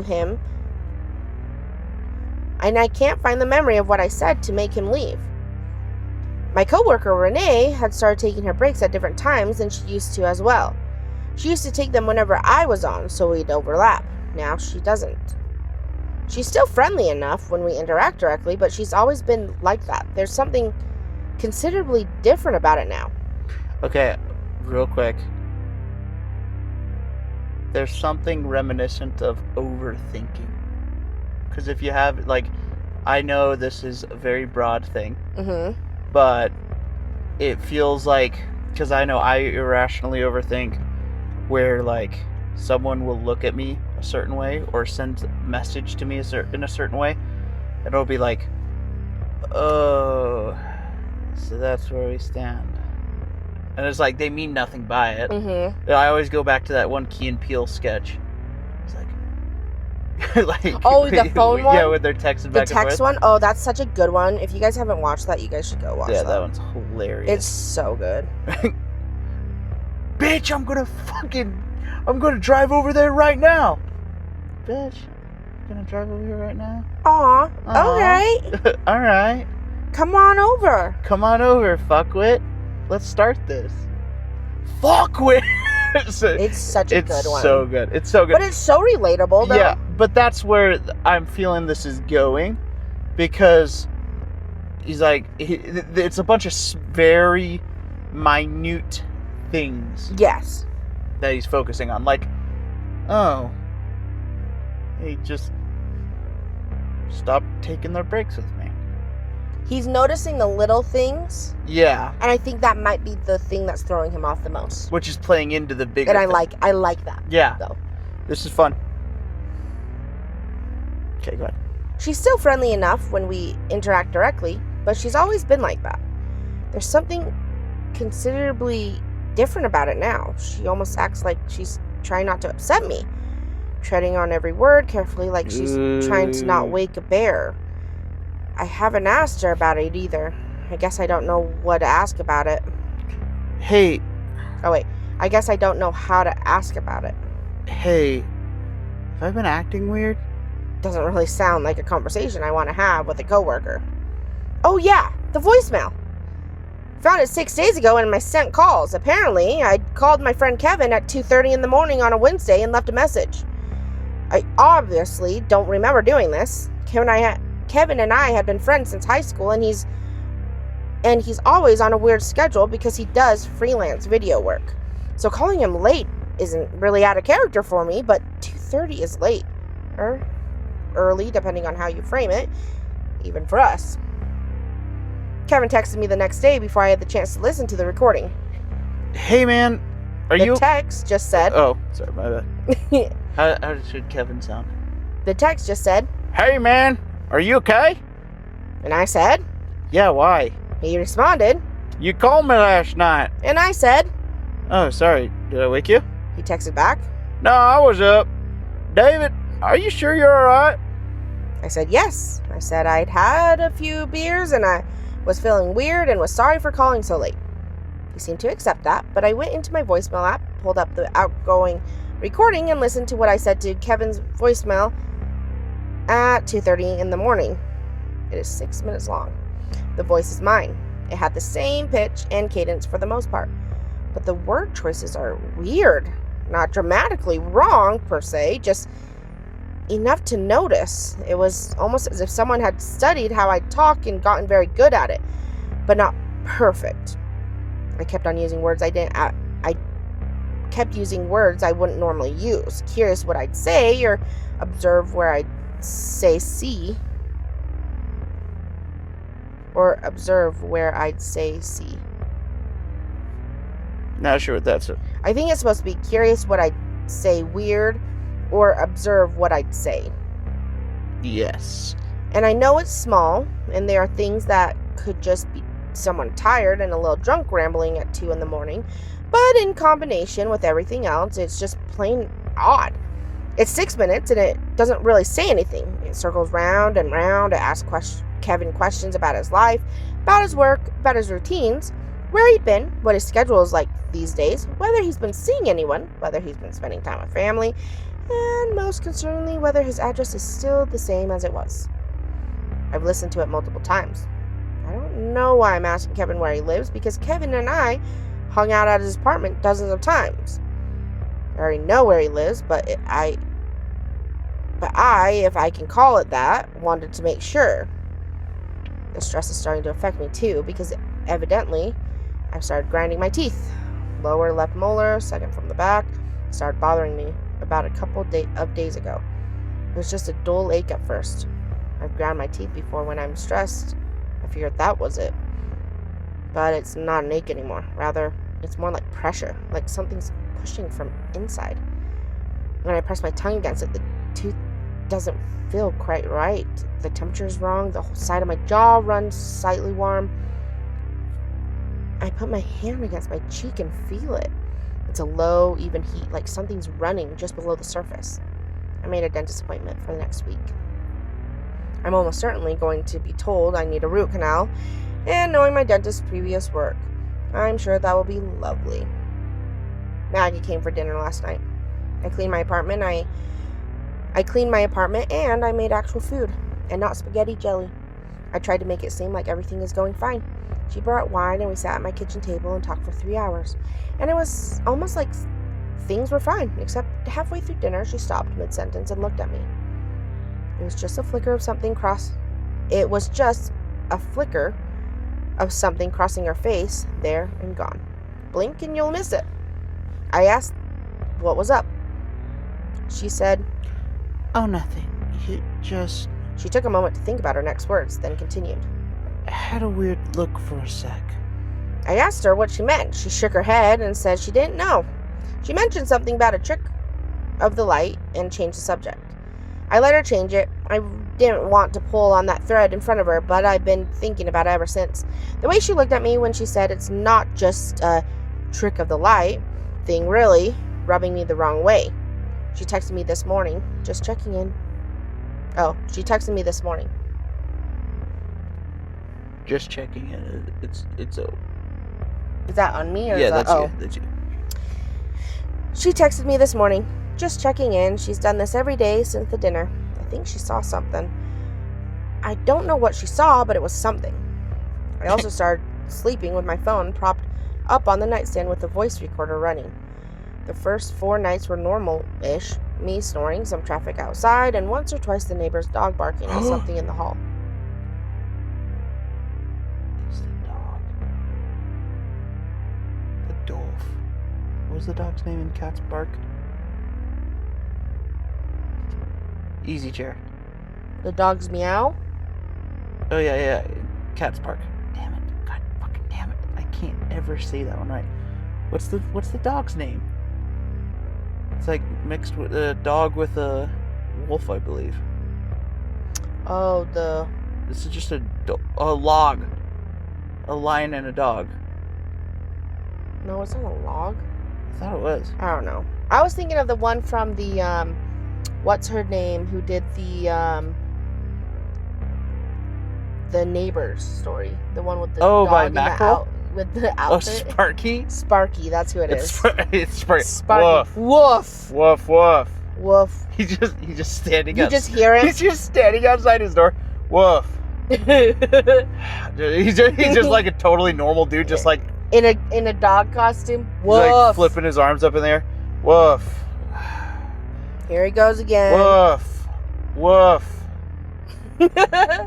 him. And I can't find the memory of what I said to make him leave. My coworker Renee had started taking her breaks at different times than she used to as well. She used to take them whenever I was on, so we'd overlap. Now she doesn't. She's still friendly enough when we interact directly, but she's always been like that. There's something considerably different about it now. Okay, real quick. There's something reminiscent of overthinking. Because if you have, like, I know this is a very broad thing, but it feels like, because I know I irrationally overthink, where, like, someone will look at me a certain way or send a message to me in a certain way, and it'll be like, oh, so that's where we stand. And it's like, they mean nothing by it. I always go back to that one Key and Peele sketch. It's like, Like, Oh, the phone one? Yeah, when they're texting The back and text forth. one? Oh, that's such a good one. If you guys haven't watched that, you guys should go watch Yeah, that. that one's hilarious. It's so good. Bitch, I'm gonna drive over there right now. Bitch, I'm gonna drive over here right now. Aw, Aw. okay. All right. Come on over. Come on over, fuckwit. Let's start this. Fuckwit! It's such a good one. It's so good. It's so good. But it's so relatable, though. Yeah, but that's where I'm feeling this is going. Because he's like, it's a bunch of very minute things Yes. that he's focusing on. Like, oh, hey, just stop taking their breaks with me. He's noticing the little things, Yeah, and I think that might be the thing that's throwing him off the most. which is playing into the bigger And I thing. like that. Yeah, Though. this is fun. Okay, go ahead. She's still friendly enough when we interact directly, but she's always been like that. There's something considerably different about it now. She almost acts like she's trying not to upset me, treading on every word carefully like she's trying to not wake a bear. I haven't asked her about it either. I guess I don't know what to ask about it. Hey, Oh wait, I guess I don't know how to ask about it. hey, have I been acting weird? Doesn't really sound like a conversation I want to have with a coworker. Oh yeah, the voicemail. Found it 6 days ago in my sent calls. Apparently, I'd called my friend Kevin at 2:30 in the morning on a Wednesday and left a message. I obviously don't remember doing this. Kevin and I had been friends since high school, and he's always on a weird schedule because he does freelance video work. So calling him late isn't really out of character for me, but 2:30 is late. Or early, depending on how you frame it, even for us. Kevin texted me the next day before I had the chance to listen to the recording. Hey, man, The text just said... Oh, sorry, my bad. How should Kevin sound? The text just said, Hey, man, are you okay? and I said, Yeah, why? he responded, You called me last night. and I said, Oh, sorry. Did I wake you? he texted back. No, I was up. David, are you sure you're alright? I said, yes. I said I'd had a few beers and I was feeling weird and was sorry for calling so late. He seemed to accept that, but I went into my voicemail app, pulled up the outgoing recording, and listened to what I said to Kevin's voicemail at 2:30 in the morning. It is 6 minutes long. The voice is mine. It had the same pitch and cadence for the most part, but the word choices are weird. Not dramatically wrong, per se, just enough to notice. It was almost as if someone had studied how I talk and gotten very good at it, but not perfect. I kept on using words I kept using words I wouldn't normally use. Curious what I'd say, or observe where I'd say see. Or observe where I'd say see. Not sure what that's. I think it's supposed to be curious what I'd say weird, or observe what I'd say. Yes. And I know it's small, and there are things that could just be someone tired and a little drunk rambling at 2 in the morning, but in combination with everything else, it's just plain odd. It's 6 minutes, and it doesn't really say anything. It circles round and round to ask Kevin questions about his life, about his work, about his routines, where he'd been, what his schedule is like these days, whether he's been seeing anyone, whether he's been spending time with family, and most concerningly, whether his address is still the same as it was. I've listened to it multiple times. I don't know why I'm asking Kevin where he lives, because Kevin and I hung out at his apartment dozens of times. I already know where he lives, but I, if I can call it that, wanted to make sure. The stress is starting to affect me too, because evidently I've started grinding my teeth. Lower left molar, second from the back, started bothering me about a couple of days ago. It was just a dull ache at first. I've ground my teeth before when I'm stressed. I figured that was it. But it's not an ache anymore. Rather, it's more like pressure, like something's pushing from inside. When I press my tongue against it, the tooth doesn't feel quite right. The temperature's wrong. The whole side of my jaw runs slightly warm. I put my hand against my cheek and feel it. It's a low, even heat, like something's running just below the surface. I made a dentist appointment for the next week. I'm almost certainly going to be told I need a root canal, and knowing my dentist's previous work, I'm sure that will be lovely. Maggie came for dinner last night. I cleaned my apartment. I cleaned my apartment and I made actual food and not spaghetti jelly. I tried to make it seem like everything is going fine. She brought wine and we sat at my kitchen table and talked for 3 hours. And it was almost like things were fine, except halfway through dinner she stopped mid-sentence and looked at me. It was just a flicker of something crossing her face, there and gone. Blink and you'll miss it. I asked what was up. She said, "Oh, nothing. You just She took a moment to think about her next words, then continued. had a weird look for a sec." I asked her what she meant. She shook her head and said she didn't know. She mentioned something about a trick of the light and changed the subject. I let her change it. I didn't want to pull on that thread in front of her, but I've been thinking about it ever since. The way she looked at me when she said it's not just a trick of the light thing, really rubbing me the wrong way. She texted me this morning, just checking in. She texted me this morning. Just checking in. It's Is that on me or yeah, is that? that's you. She texted me this morning, just checking in. She's done this every day since the dinner. I think she saw something. I don't know what she saw, but it was something. I also started sleeping with my phone propped up on the nightstand with the voice recorder running. The first 4 nights were normal-ish. Me snoring, some traffic outside, and once or twice the neighbor's dog barking at something in the hall. It's the dog. The Dolph. What was the dog's name in Cat's Bark? Easy Chair. The dog's meow? Oh yeah. Cat's Bark. Damn it. God fucking damn it. I can't ever say that one right. What's the dog's name? It's like mixed with a dog with a wolf, I believe. This is just a log. A lion and a dog. No, it's not a log. I thought it was. I don't know. I was thinking of the one from the, what's her name, who did the Neighbors story. The one with the dog by in the Mackerel? with the Oh, outfit. Sparky? Sparky, that's who it is. It's Sparky. Sparky. Woof. Woof. Woof, woof. Woof. He's just standing You up. just hear it? He's just standing outside his door. Woof. He's just like a totally normal dude, just like in a dog costume. Woof. like flipping his arms up in the air. Woof. Here he goes again. Woof. Woof.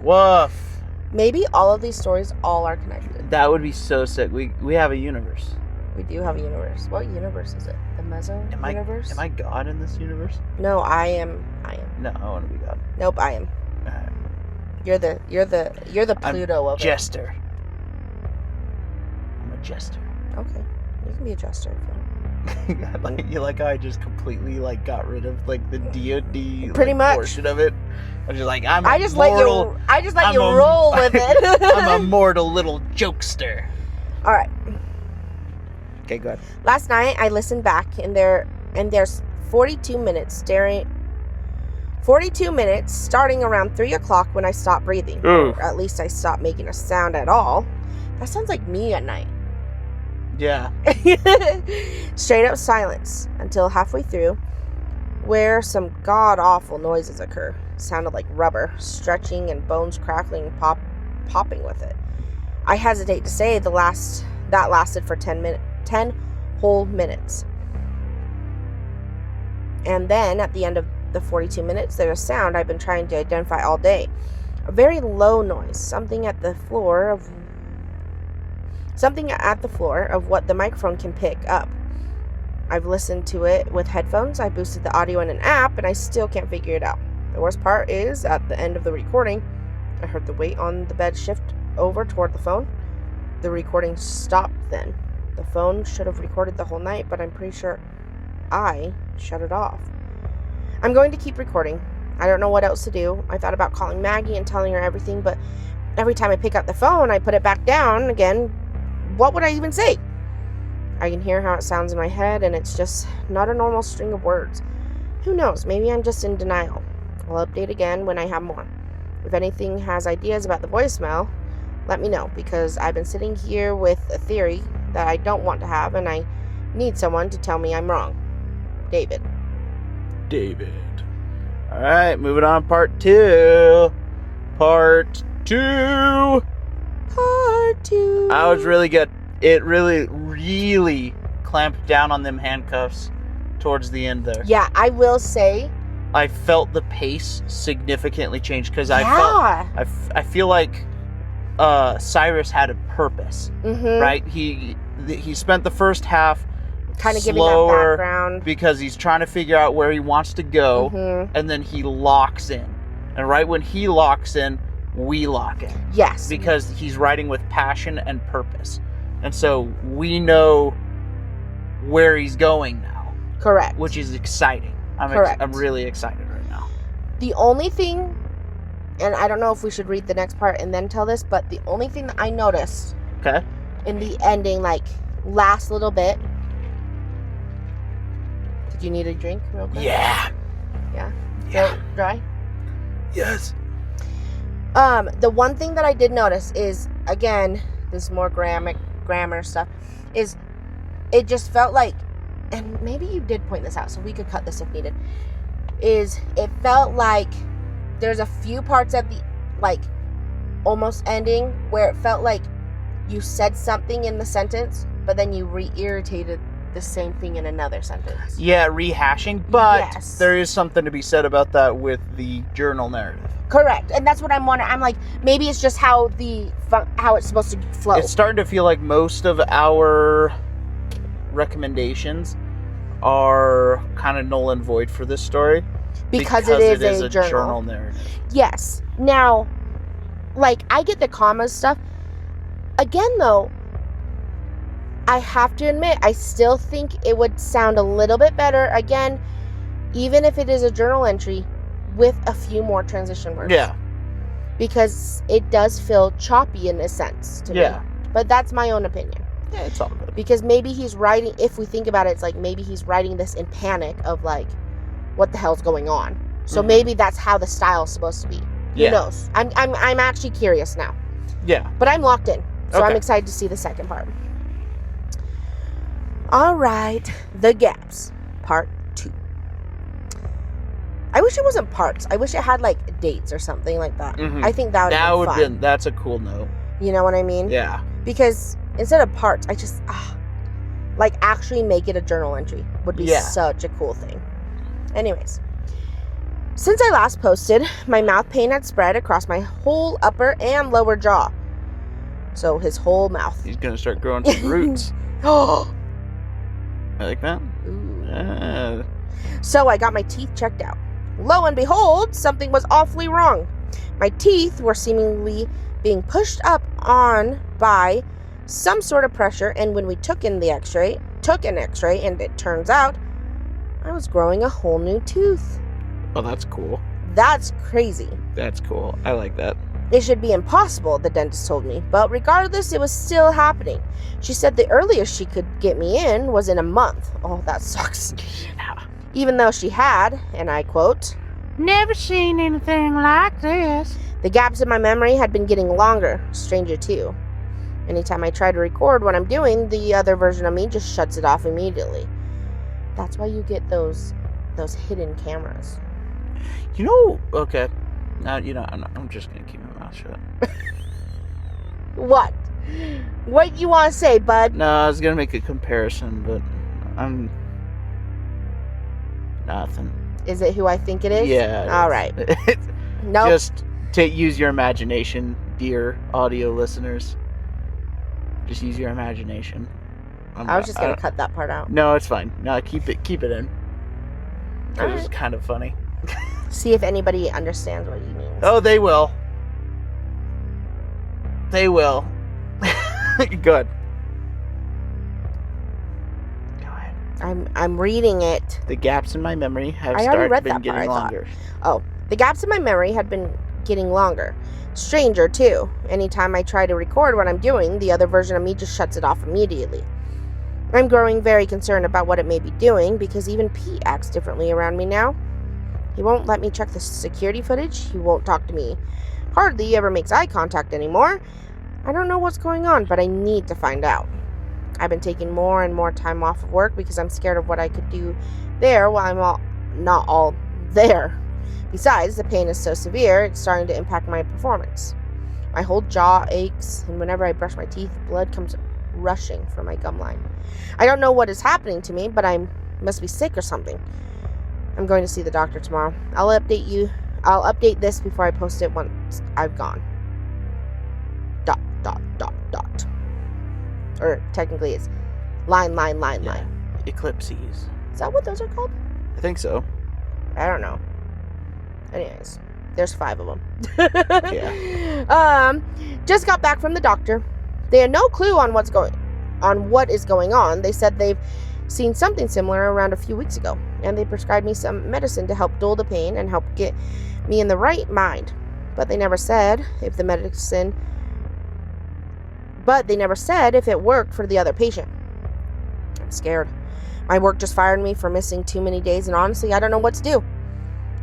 Woof. Maybe all of these stories all are connected. That would be so sick. We have a universe. We do have a universe. What universe is it? The universe? Am I God in this universe? No, I am. No, I want to be God. Nope, I am. Alright. You're the Pluto of it. Jester. I'm a jester. Okay. You can be a jester if you want. I just completely got rid of the DoD Pretty much portion of it. I'm just like I just let you roll with it. I'm a mortal little jokester. All right. Okay, go ahead. Last night I listened back and there's 42 minutes starting around 3 o'clock when I stopped breathing. Ooh. Or at least I stopped making a sound at all. That sounds like me at night. Yeah. Straight up silence until halfway through, where some god-awful noises occur. Sounded like rubber stretching and bones crackling and popping with it. I hesitate to say that lasted for 10 whole minutes. And then at the end of the 42 minutes, there's a sound I've been trying to identify all day. A very low noise, something at the floor of what the microphone can pick up. I've listened to it with headphones, I boosted the audio in an app, and I still can't figure it out. The worst part is, at the end of the recording, I heard the weight on the bed shift over toward the phone. The recording stopped then. The phone should have recorded the whole night, but I'm pretty sure I shut it off. I'm going to keep recording. I don't know what else to do. I thought about calling Maggie and telling her everything, but every time I pick up the phone, I put it back down again. What would I even say? I can hear how it sounds in my head, and it's just not a normal string of words. Who knows? Maybe I'm just in denial. I'll update again when I have more. If anything has ideas about the voicemail, let me know, because I've been sitting here with a theory that I don't want to have, and I need someone to tell me I'm wrong. David. All right, moving on. Part 2. Part 2. I was really good. It really clamped down on them handcuffs towards the end there. Yeah, I will say, I felt the pace significantly change because yeah. I feel like Cyrus had a purpose, right? He spent the first half kind of giving that background because he's trying to figure out where he wants to go, and then he locks in. And right when he locks in, we lock in. Yes. Because he's writing with passion and purpose. And so we know where he's going now. Correct. Which is exciting. Correct. I'm really excited right now. The only thing, and I don't know if we should read the next part and then tell this, but the only thing that I noticed in the ending, like last little bit. Did you need a drink real quick? Yeah. Throat dry? Yes. The one thing that I did notice is, again, this more grammar stuff, is it just felt like, and maybe you did point this out, so we could cut this if needed, is it felt like there's a few parts at the, like, almost ending where it felt like you said something in the sentence, but then you re-irritated the same thing in another sentence. Yeah, rehashing, but Yes. there is something to be said about that with the journal narrative. Correct, and that's what I'm wondering. I'm like, maybe it's just how it's supposed to flow. It's starting to feel like most of our recommendations are kind of null and void for this story because it is a journal narrative. Yes. Now, like, I get the commas stuff. Again, though, I have to admit, I still think it would sound a little bit better, again, even if it is a journal entry, with a few more transition words. Yeah. Because it does feel choppy in a sense to me. But that's my own opinion. Yeah, it's all good. Because maybe he's writing, if we think about it, it's like maybe he's writing this in panic of like, what the hell's going on? So maybe that's how the style's supposed to be. Who knows? I'm actually curious now. Yeah. But I'm locked in. So Okay. I'm excited to see the second part. All right. The Gaps, part 2. I wish it wasn't parts. I wish it had like dates or something like that. I think that would be fun. That's a cool note. You know what I mean? Yeah. Because instead of parts, I just like actually make it a journal entry would be such a cool thing. Anyways, since I last posted, my mouth pain had spread across my whole upper and lower jaw. So his whole mouth. He's gonna start growing some roots. Oh. I like that. Ooh. So I got my teeth checked out. Lo and behold, something was awfully wrong. My teeth were seemingly being pushed up on by some sort of pressure, and when we took an x-ray, and it turns out I was growing a whole new tooth. Oh, that's cool. That's crazy. That's cool. I like that. It should be impossible, the dentist told me, but regardless, it was still happening. She said the earliest she could get me in was in a month. Oh, that sucks. Yeah. Even though she had, and I quote, "Never seen anything like this." The gaps in my memory had been getting longer, stranger too. Anytime I try to record what I'm doing, the other version of me just shuts it off immediately. That's why you get those hidden cameras. You know, okay. Now, you know, I'm just going to keep my mouth shut. What? What you want to say, bud? No, I was going to make a comparison, but I'm... Nothing. Is it who I think it is? Yeah. All right. Nope. Just use your imagination, dear audio listeners. Just use your imagination. I was just going to cut that part out. No, it's fine. No, keep it in. Because it's kind of funny. See if anybody understands what he means. Oh, they will. They will. Good. Go ahead. I'm reading it. The gaps in my memory have I already read been that part, getting I thought. longer. Oh, the gaps in my memory had been getting longer. Stranger, too. Anytime I try to record what I'm doing, the other version of me just shuts it off immediately. I'm growing very concerned about what it may be doing because even Pete acts differently around me now. He won't let me check the security footage. He won't talk to me. Hardly ever makes eye contact anymore. I don't know what's going on, but I need to find out. I've been taking more and more time off of work because I'm scared of what I could do there while I'm not all there. Besides, the pain is so severe, it's starting to impact my performance. My whole jaw aches, and whenever I brush my teeth, blood comes rushing from my gum line. I don't know what is happening to me, but I must be sick or something. I'm going to see the doctor tomorrow. I'll update this before I post it once I've gone. ... Or technically it's line. Eclipses. Is that what those are called? I think so. I don't know. Anyways, there's 5 of them. Yeah. Just got back from the doctor. They had no clue on what is going on. They said they've seen something similar around a few weeks ago, and they prescribed me some medicine to help dull the pain and help get me in the right mind. But they never said if it worked for the other patient. I'm scared. My work just fired me for missing too many days, and honestly, I don't know what to do.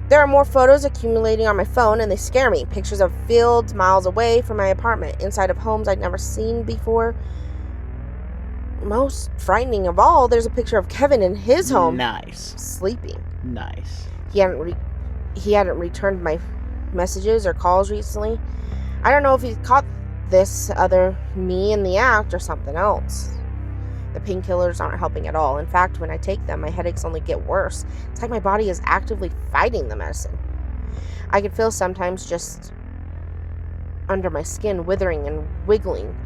There are more photos accumulating on my phone, and they scare me. Pictures of fields miles away from my apartment, inside of homes I'd never seen before. Most frightening of all, there's a picture of Kevin in his home. Nice. Sleeping. Nice. He hadn't returned my messages or calls recently. I don't know if he caught this other me in the act or something else. The painkillers aren't helping at all. In fact, when I take them, my headaches only get worse. It's like my body is actively fighting the medicine. I can feel sometimes just under my skin withering and wiggling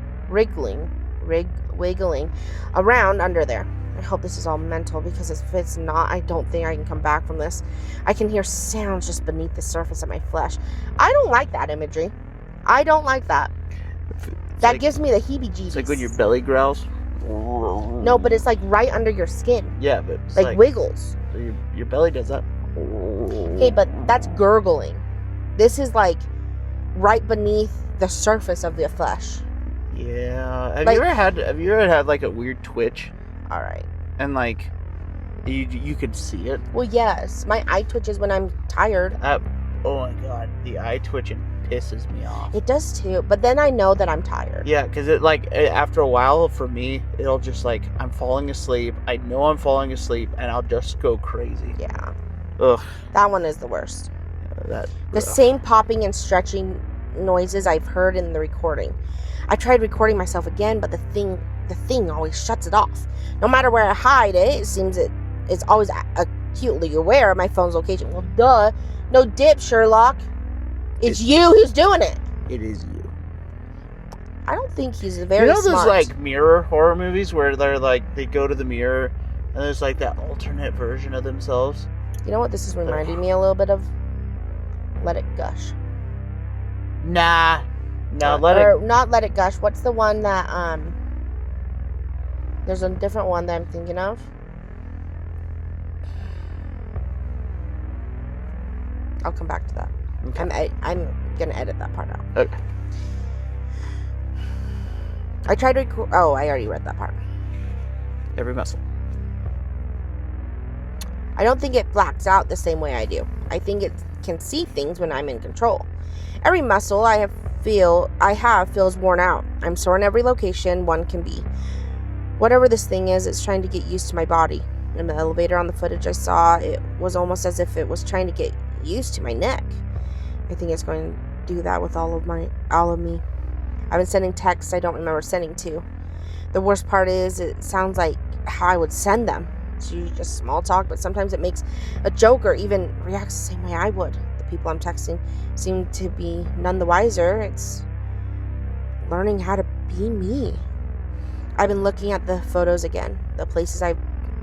around under there. I hope this is all mental, because if it's not, I don't think I can come back from this. I can hear sounds just beneath the surface of my flesh. I don't like that imagery. I don't like that. That gives me the heebie-jeebies. It's like when your belly growls. No, but it's like right under your skin. Yeah, but it's like wiggles. So your belly does that. Okay, but that's gurgling. This is like right beneath the surface of the flesh. Yeah. Have you ever had like a weird twitch? All right. And like you could see it? Well, yes. My eye twitches when I'm tired. Oh my god, the eye twitching pisses me off. It does too, but then I know that I'm tired. Yeah, because it like after a while for me, it'll just like I'm falling asleep. I know I'm falling asleep, and I'll just go crazy. Yeah. Ugh. That one is the worst. The same popping and stretching noises I've heard in the recording. I tried recording myself again, but the thing always shuts it off. No matter where I hide it, it seems it's always acutely aware of my phone's location. Well, duh. No dip, Sherlock. It's you who's doing it. It is you. I don't think he's very smart. Those like mirror horror movies where they're like they go to the mirror and there's like that alternate version of themselves? You know what this is reminding me a little bit of? Let It Gush. Nah. No, not Let It Gush. What's the one that there's a different one that I'm thinking of. I'll come back to that. Okay. I'm gonna edit that part out. Okay. I tried to record. Oh, I already read that part. Every muscle. I don't think it blacks out the same way I do. I think it can see things when I'm in control. Every muscle I have feels worn out. I'm sore in every location one can be. Whatever this thing is, it's trying to get used to my body. In the elevator on the footage I saw, it was almost as if it was trying to get used to my neck. I think it's going to do that with all of me. I've been sending texts I don't remember sending to. The worst part is it sounds like how I would send them. It's usually just small talk, but sometimes it makes a joke or even reacts the same way I would. The people I'm texting seem to be none the wiser. It's learning how to be me. I've been looking at the photos again, the places I've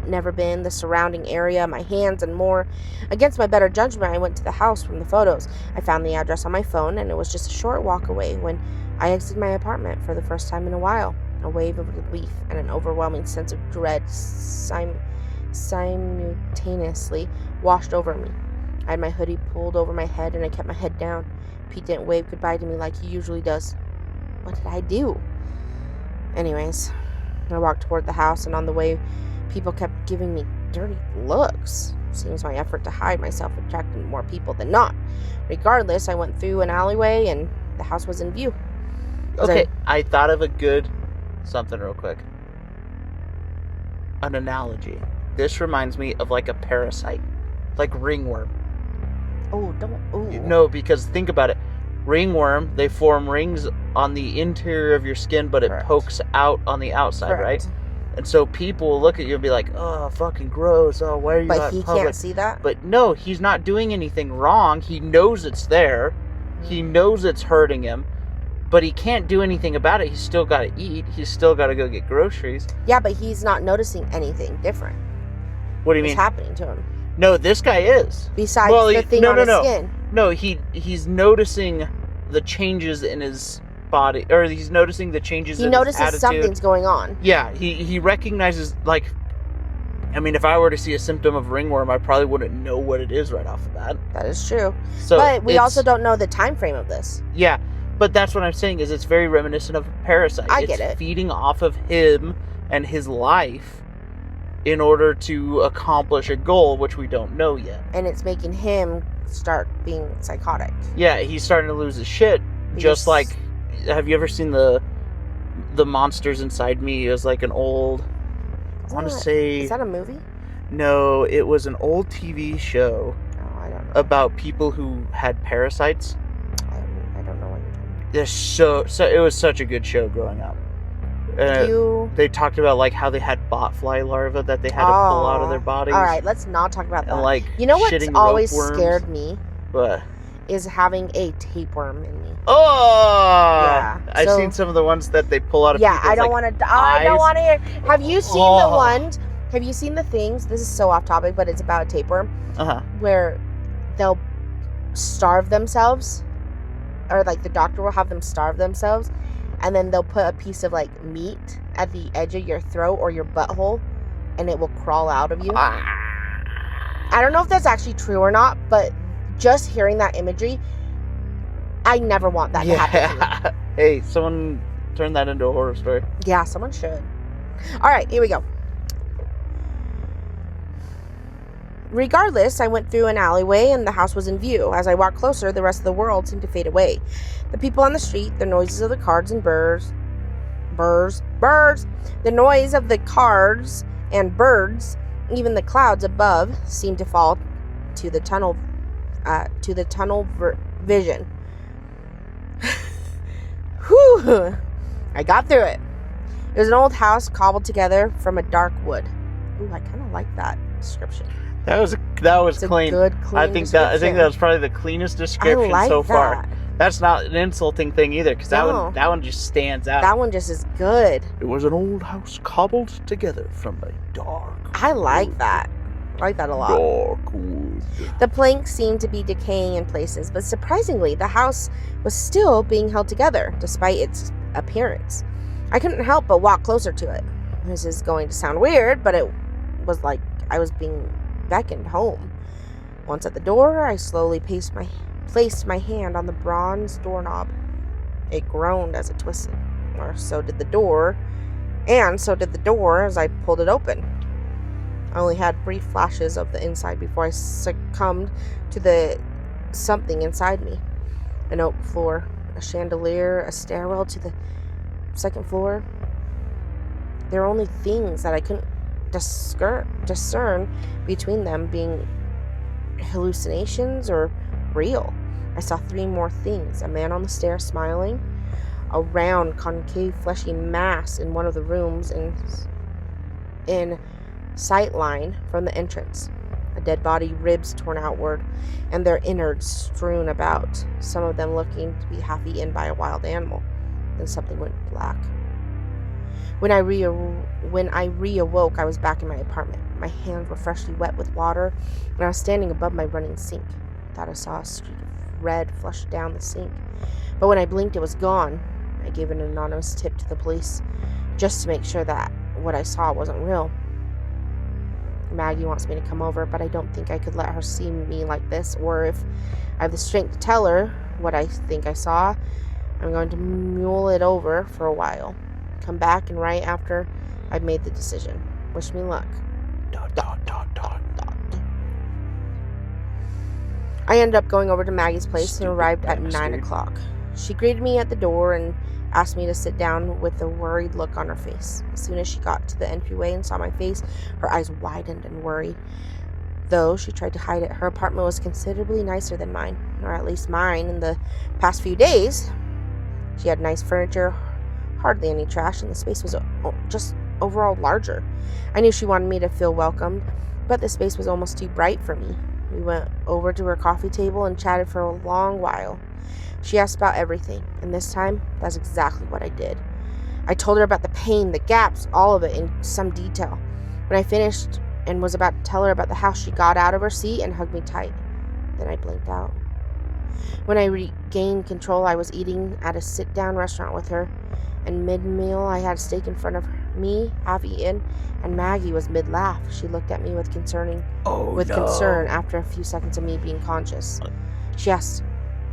never been, the surrounding area, my hands, and more. Against my better judgment, I went to the house from the photos. I found the address on my phone, and it was just a short walk away when I exited my apartment for the first time in a while. A wave of relief and an overwhelming sense of dread simultaneously washed over me. I had my hoodie pulled over my head, and I kept my head down. Pete didn't wave goodbye to me like he usually does. What did I do? Anyways, I walked toward the house, and on the way, people kept giving me dirty looks. Seems my effort to hide myself attracted more people than not. Regardless, I went through an alleyway, and the house was in view. Okay, I thought of a good something real quick. An analogy. This reminds me of like a parasite, like ringworm. Oh, don't. Ooh. No, because think about it. Ringworm, they form rings on the interior of your skin, but it Correct. pokes out on the outside, Correct. right? And so people will look at you and be like, "Oh, fucking gross! Oh, why are you But out he in public?" can't see that? But no, he's not doing anything wrong. He knows it's there. He knows it's hurting him, but he can't do anything about it. He's still got to eat. He's still got to go get groceries. Yeah, but he's not noticing anything different. What do you It's mean? happening to him. No, this guy is. Besides the thing on his skin. No, he's noticing the changes in his body, or he's noticing the changes He in notices his attitude. something's going on. Yeah, he recognizes, like, I mean, if I were to see a symptom of ringworm, I probably wouldn't know what it is right off the bat. That is true. So But we it's- also don't know the time frame of this. Yeah, but that's what I'm saying, is it's very reminiscent of a parasite. I get it. It's feeding off of him and his life in order to accomplish a goal, which we don't know yet. And it's making him start being psychotic. Yeah, he's starting to lose his shit. Just Because- like, have you ever seen the Monsters Inside Me? It was like an old, I want to say, Is that a movie? no, it was an old TV show Oh, I don't know. about people who had parasites. I don't know what you're talking about. They're so it was such a good show growing up. They talked about like how they had botfly larvae that they had to pull out of their bodies. All right, let's not talk about that. And like, you know what's shitting always rope worms. scared me But is having a tapeworm in me. oh, Yeah, I've so- seen some of the ones that they pull out of. Yeah, people's, I don't like, want to. I don't eyes. want to hear. Have you seen Oh. the ones? Have you seen the things? This is so off topic, but it's about a tapeworm Uh-huh. where they'll starve themselves, or like the doctor will have them starve themselves, and then they'll put a piece of like meat at the edge of your throat or your butthole, and it will crawl out of you. I don't know if that's actually true or not, but just hearing that imagery, I never want that to happen to me. Hey, someone turn that into a horror story. Yeah, someone should. All right, here we go. Regardless, I went through an alleyway and the house was in view. As I walked closer, the rest of the world seemed to fade away. The people on the street, the noises of the cars and birds, the noise of the cars and birds, even the clouds above seemed to fall to the tunnel vision. Whew! I got through it. It was an old house cobbled together from a dark wood. Ooh, I kind of like that description. That was It's a clean. good, clean I think description. that was probably the cleanest description I like so far. that. That's not an insulting thing either, because No. that one just stands out. That one just is good. It was an old house cobbled together from a dark, I like that. I like that a lot. dark wood. The planks seemed to be decaying in places, but surprisingly, the house was still being held together, despite its appearance. I couldn't help but walk closer to it. This is going to sound weird, but it was like I was being beckoned home. Once at the door, I slowly placed my hand on the bronze doorknob. It groaned as it twisted, or so did the door, and so did the door as I pulled it open. I only had brief flashes of the inside before I succumbed to the something inside me. An oak floor, a chandelier, a stairwell to the second floor. There were only things that I couldn't discern between them being hallucinations or real. I saw three more things. A man on the stairs smiling, a round, concave, fleshy mass in one of the rooms in sight line from the entrance. A dead body, ribs torn outward, and their innards strewn about, some of them looking to be half eaten by a wild animal. Then something went black. When I reawoke, I was back in my apartment. My hands were freshly wet with water, and I was standing above my running sink. I thought I saw a streak of red flush down the sink, but when I blinked, it was gone. I gave an anonymous tip to the police, just to make sure that what I saw wasn't real. Maggie wants me to come over, but I don't think I could let her see me like this, or if I have the strength to tell her what I think I saw, I'm going to mule it over for a while. Come back, and right after I've made the decision. Wish me luck. ... I ended up going over to Maggie's place and arrived at 9 o'clock. She greeted me at the door and asked me to sit down with a worried look on her face. As soon as she got to the entryway and saw my face, her eyes widened in worry. Though she tried to hide it, her apartment was considerably nicer than mine, or at least mine in the past few days. She had nice furniture, hardly any trash, and the space was just overall larger. I knew she wanted me to feel welcomed, but the space was almost too bright for me. We went over to her coffee table and chatted for a long while. She asked about everything, and this time, that's exactly what I did. I told her about the pain, the gaps, all of it in some detail. When I finished and was about to tell her about the house, she got out of her seat and hugged me tight. Then I blinked out. When I regained control, I was eating at a sit-down restaurant with her, and mid-meal I had a steak in front of me, half eaten, and Maggie was mid-laugh. She looked at me with concern after a few seconds of me being conscious. She asked,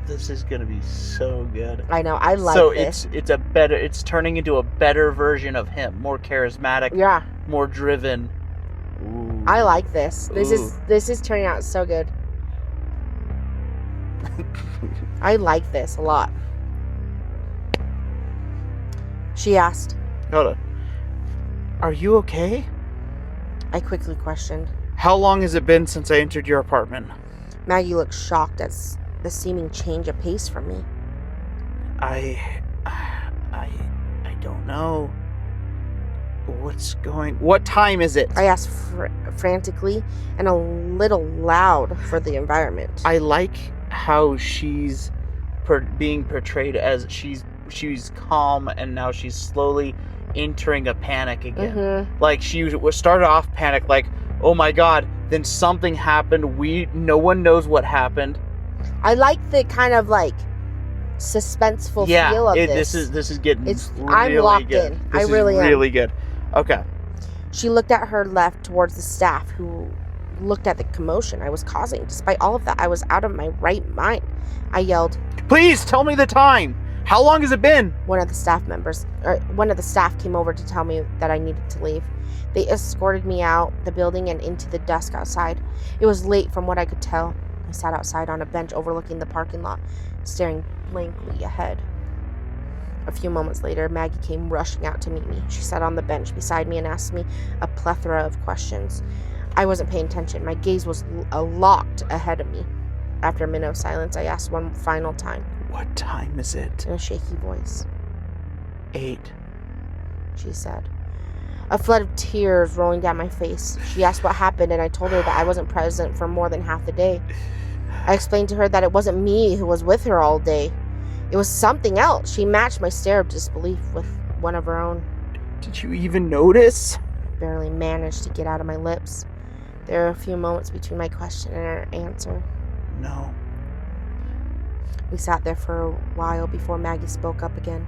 "This is gonna be so good." I know, I like this. So it's turning into a better version of him, more charismatic, Yeah, more driven. Ooh. I like this. This is turning out so good. I like this a lot. She asked, Hold on. Are you okay? I quickly questioned. How long has it been since I entered your apartment? Maggie looked shocked at the seeming change of pace from me. I don't know. What time is it? I asked frantically and a little loud for the environment. I like how she's being portrayed as she's calm, and now she's slowly entering a panic again. Mm-hmm. Like she started off panic, like, oh my god, then something happened. No one knows what happened. I like the kind of like suspenseful feel of this. This is getting really I'm locked good. in. This I really is am. really good. Okay. She looked at her left towards the staff, who looked at the commotion I was causing. Despite all of that, I was out of my right mind. I yelled, "Please tell me the time. How long has it been?" One of the staff came over to tell me that I needed to leave. They escorted me out the building and into the dusk outside. It was late from what I could tell. I sat outside on a bench overlooking the parking lot, staring blankly ahead. A few moments later, Maggie came rushing out to meet me. She sat on the bench beside me and asked me a plethora of questions. I wasn't paying attention. My gaze was locked ahead of me. After a minute of silence, I asked one final time. What time is it? In a shaky voice. 8. She said. A flood of tears rolling down my face. She asked what happened, and I told her that I wasn't present for more than half the day. I explained to her that it wasn't me who was with her all day. It was something else. She matched my stare of disbelief with one of her own. Did you even notice? I barely managed to get out of my lips. There were a few moments between my question and her answer. No. We sat there for a while before Maggie spoke up again.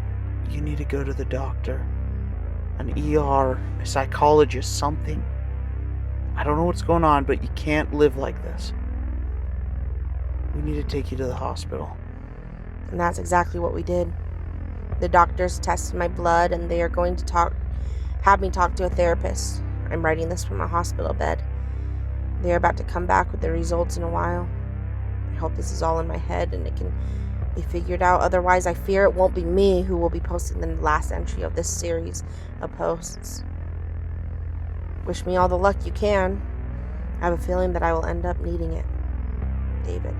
You need to go to the doctor. An ER, a psychologist, something. I don't know what's going on, but you can't live like this. We need to take you to the hospital. And that's exactly what we did. The doctors tested my blood, and they are going to have me talk to a therapist. I'm writing this from a hospital bed. They are about to come back with the results in a while. I hope this is all in my head and it can be figured out. Otherwise, I fear it won't be me who will be posting the last entry of this series of posts. Wish me all the luck you can. I have a feeling that I will end up needing it. David.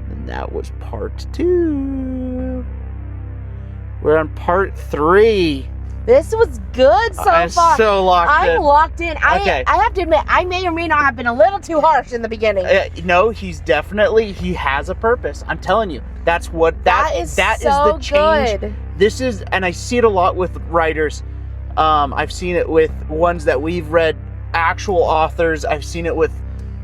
And that was part 2. We're on part 3. This was good so I'm far. so locked in. I'm locked in. Okay. I have to admit, I may or may not have been a little too harsh in the beginning. No, he has a purpose. I'm telling you. That's what that is so the change. good. This is, and I see it a lot with writers. I've seen it with ones that we've read, actual authors. I've seen it with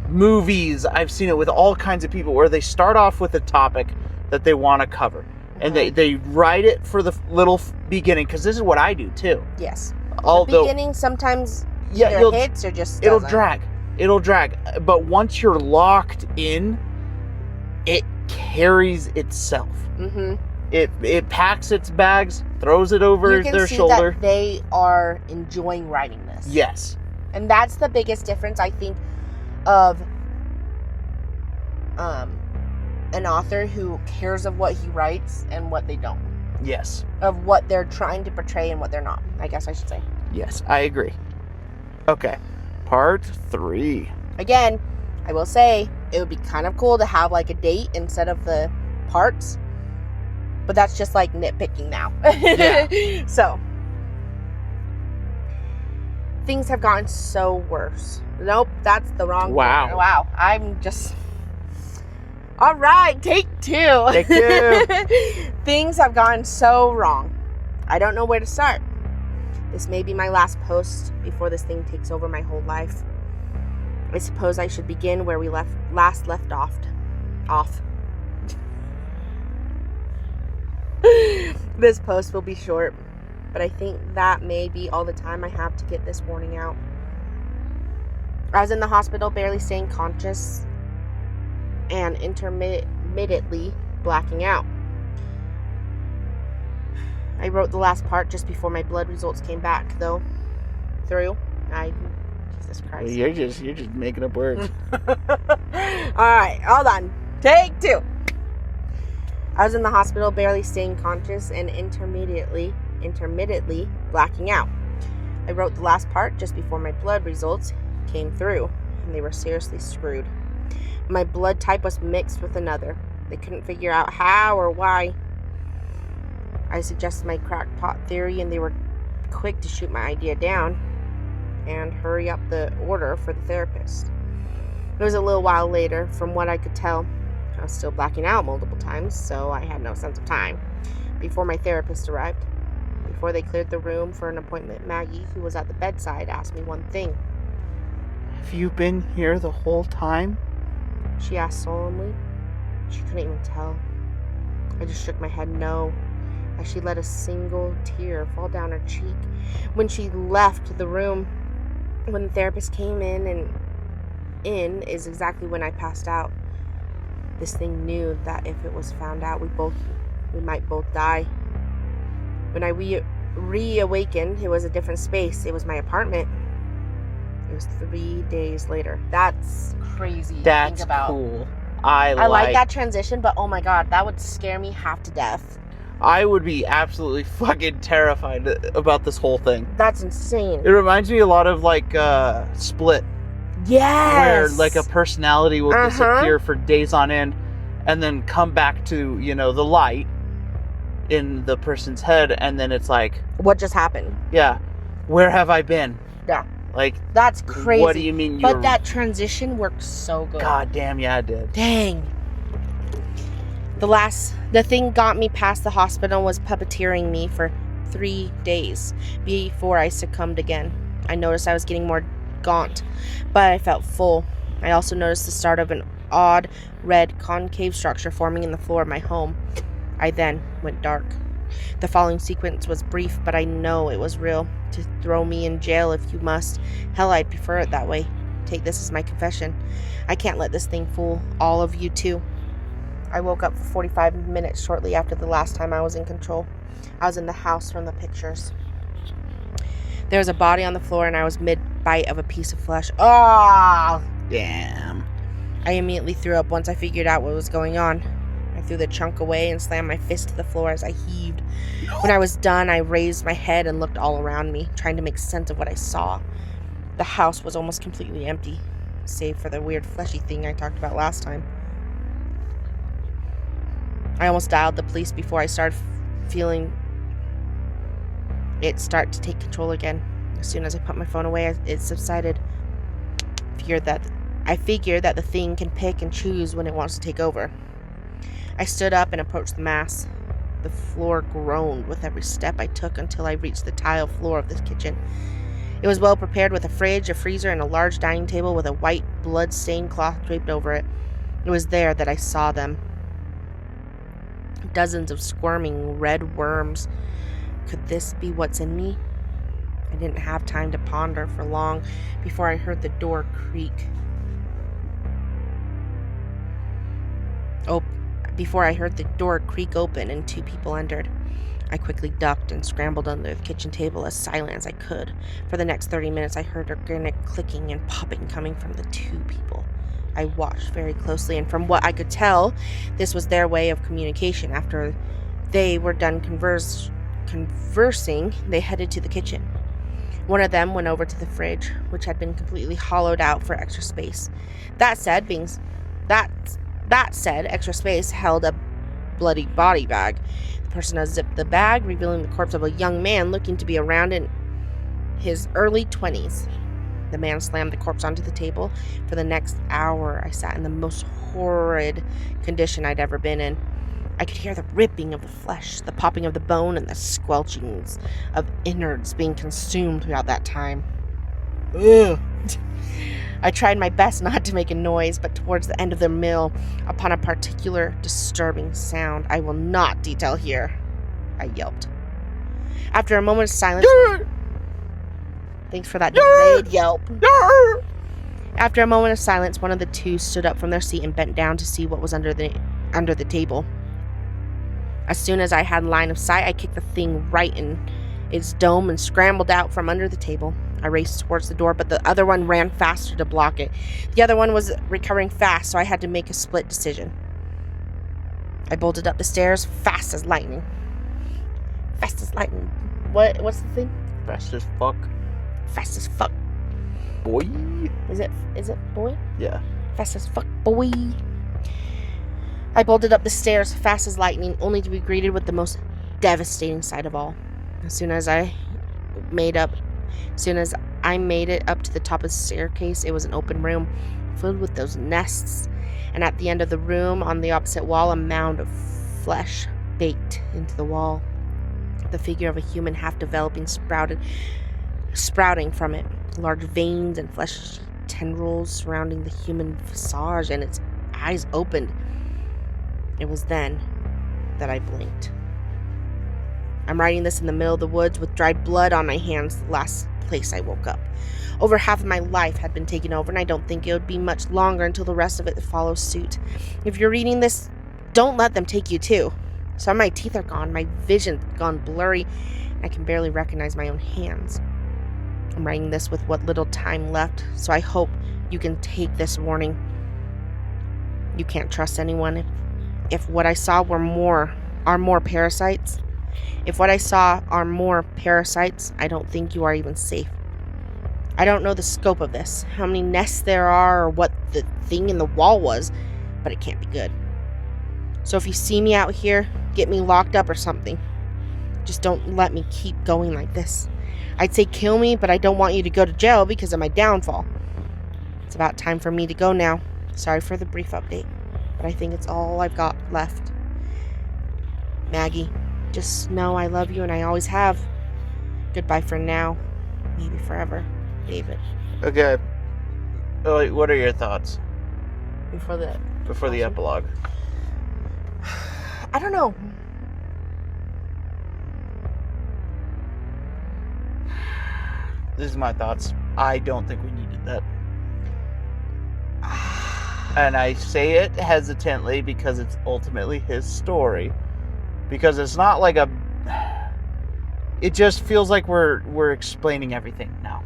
movies. I've seen it with all kinds of people where they start off with a topic that they want to cover. And they write it for the little beginning, because this is what I do too. Yes. Although, the beginning sometimes either hits or just doesn't. It'll drag. But once you're locked in, it carries itself. Mm-hmm. It packs its bags, throws it over You can their see shoulder. that they are enjoying writing this. Yes. And that's the biggest difference, I think, of an author who cares of what he writes and what they don't. Yes. Of what they're trying to portray and what they're not, I guess I should say. Yes, I agree. Okay. Part 3. Again, I will say, it would be kind of cool to have like a date instead of the parts. But that's just like nitpicking now. Yeah. So, things have gotten so worse. Nope, that's the wrong Wow. word. Wow. I'm just... All right, take 2. Take 2. Things have gone so wrong. I don't know where to start. This may be my last post before this thing takes over my whole life. I suppose I should begin where we last left off. This post will be short, but I think that may be all the time I have to get this warning out. I was in the hospital, barely staying conscious and intermittently blacking out. I wrote the last part just before my blood results came back, though. Jesus Christ. You're just making up words. Alright, hold on. Take 2. I was in the hospital, barely staying conscious and intermittently blacking out. I wrote the last part just before my blood results came through, and they were seriously screwed. My blood type was mixed with another. They couldn't figure out how or why. I suggested my crackpot theory, and they were quick to shoot my idea down and hurry up the order for the therapist. It was a little while later. From what I could tell, I was still blacking out multiple times, so I had no sense of time before my therapist arrived. Before they cleared the room for an appointment, Maggie, who was at the bedside, asked me one thing. Have you been here the whole time? She asked solemnly. She couldn't even tell. I just shook my head no, as she let a single tear fall down her cheek. When she left the room, when the therapist came in is exactly when I passed out. This thing knew that if it was found out, we might both die. When I reawakened, it was a different space. It was my apartment. It was 3 days later. That's crazy to That's think about. cool. I like that transition, but oh my god, that would scare me half to death. I would be absolutely fucking terrified about this whole thing. That's insane. It reminds me a lot of like Split. Yes. Where like a personality will disappear for days on end and then come back to, the light in the person's head, and then it's like, what just happened? yeah, where have I been? Yeah. Like, that's crazy. What do you mean But that transition worked so good. God damn, yeah, it did. Dang. The thing got me past the hospital was puppeteering me for 3 days before I succumbed again. I noticed I was getting more gaunt, but I felt full. I also noticed the start of an odd red concave structure forming in the floor of my home. I then went dark. The following sequence was brief, but I know it was real. To throw me in jail if you must. Hell, I'd prefer it that way. Take this as my confession. I can't let this thing fool all of you too. I woke up for 45 minutes shortly after the last time I was in control. I was in the house from the pictures. There was a body on the floor, and I was mid-bite of a piece of flesh. Oh! Damn. I immediately threw up once I figured out what was going on. I threw the chunk away and slammed my fist to the floor as I heaved. When I was done, I raised my head and looked all around me, trying to make sense of what I saw. The house was almost completely empty, save for the weird fleshy thing I talked about last time. I almost dialed the police before I started feeling it start to take control again. As soon as I put my phone away, it subsided. I figured that the thing can pick and choose when it wants to take over. I stood up and approached the mass. The floor groaned with every step I took until I reached the tile floor of the kitchen. It was well prepared with a fridge, a freezer, and a large dining table with a white blood-stained cloth draped over it. It was there that I saw them. Dozens of squirming red worms. Could this be what's in me? I didn't have time to ponder for long before I heard the door creak. before I heard the door creak open and 2 people entered. I quickly ducked and scrambled under the kitchen table as silent as I could. For the next 30 minutes, I heard organic clicking and popping coming from the 2 people. I watched very closely, and from what I could tell, this was their way of communication. After they were done conversing, they headed to the kitchen. One of them went over to the fridge, which had been completely hollowed out for extra space. That said, extra space held a bloody body bag. The person unzipped the bag, revealing the corpse of a young man looking to be around in his early 20s. The man slammed the corpse onto the table. For the next hour, I sat in the most horrid condition I'd ever been in. I could hear the ripping of the flesh, the popping of the bone, and the squelchings of innards being consumed throughout that time. Ugh. I tried my best not to make a noise, but towards the end of the meal, upon a particular disturbing sound I will not detail here, I yelped. After a moment of silence... Thanks for that delayed yelp. After a moment of silence, one of the 2 stood up from their seat and bent down to see what was under the table. As soon as I had line of sight, I kicked the thing right in its dome and scrambled out from under the table. I raced towards the door, but the other one ran faster to block it. The other one was recovering fast, so I had to make a split decision. I bolted up the stairs fast as lightning. Fast as lightning. What's the thing? Fast as fuck. Fast as fuck. Boy. Is it boy? Yeah. Fast as fuck, boy. I bolted up the stairs fast as lightning, only to be greeted with the most devastating sight of all. As soon as I made it up to the top of the staircase, it was an open room filled with those nests, and at the end of the room, on the opposite wall, a mound of flesh baked into the wall. The figure of a human, half developing, sprouting from it, large veins and flesh tendrils surrounding the human visage, and its eyes opened. It was then that I blinked. I'm writing this in the middle of the woods with dried blood on my hands, the last place I woke up. Over half of my life had been taken over, and I don't think it would be much longer until the rest of it follows suit. If you're reading this, don't let them take you too. Some of my teeth are gone, my vision's gone blurry, and I can barely recognize my own hands. I'm writing this with what little time left, so I hope you can take this warning. You can't trust anyone. If what I saw are more parasites, I don't think you are even safe. I don't know the scope of this, how many nests there are, or what the thing in the wall was, but it can't be good. So if you see me out here, get me locked up or something. Just don't let me keep going like this. I'd say kill me, but I don't want you to go to jail because of my downfall. It's about time for me to go now. Sorry for the brief update, but I think it's all I've got left. Maggie, just know I love you and I always have. Goodbye for now. Maybe forever. David. Okay. What are your thoughts Before the epilogue? I don't know. This is my thoughts. I don't think we needed that. And I say it hesitantly because it's ultimately his story. Because it's not like it just feels like we're explaining everything now.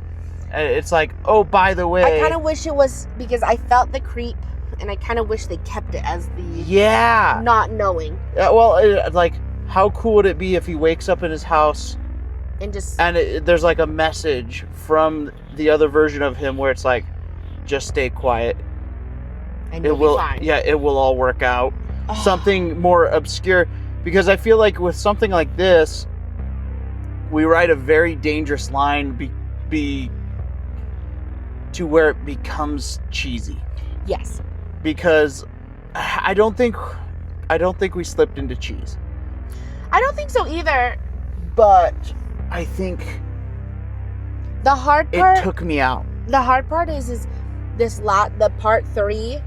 It's like, oh, by the way, I kind of wish it was, because I felt the creep, and I kind of wish they kept it as the not knowing. Like, how cool would it be if he wakes up in his house and there's like a message from the other version of him where it's like, just stay quiet. And it will be fine. Yeah, it will all work out. Oh. Something more obscure, because I feel like with something like this, we write a very dangerous line to where it becomes cheesy. Yes. Because I don't think we slipped into cheese. I don't think so either. But I think the hard part, it took me out. The hard part is the part 3,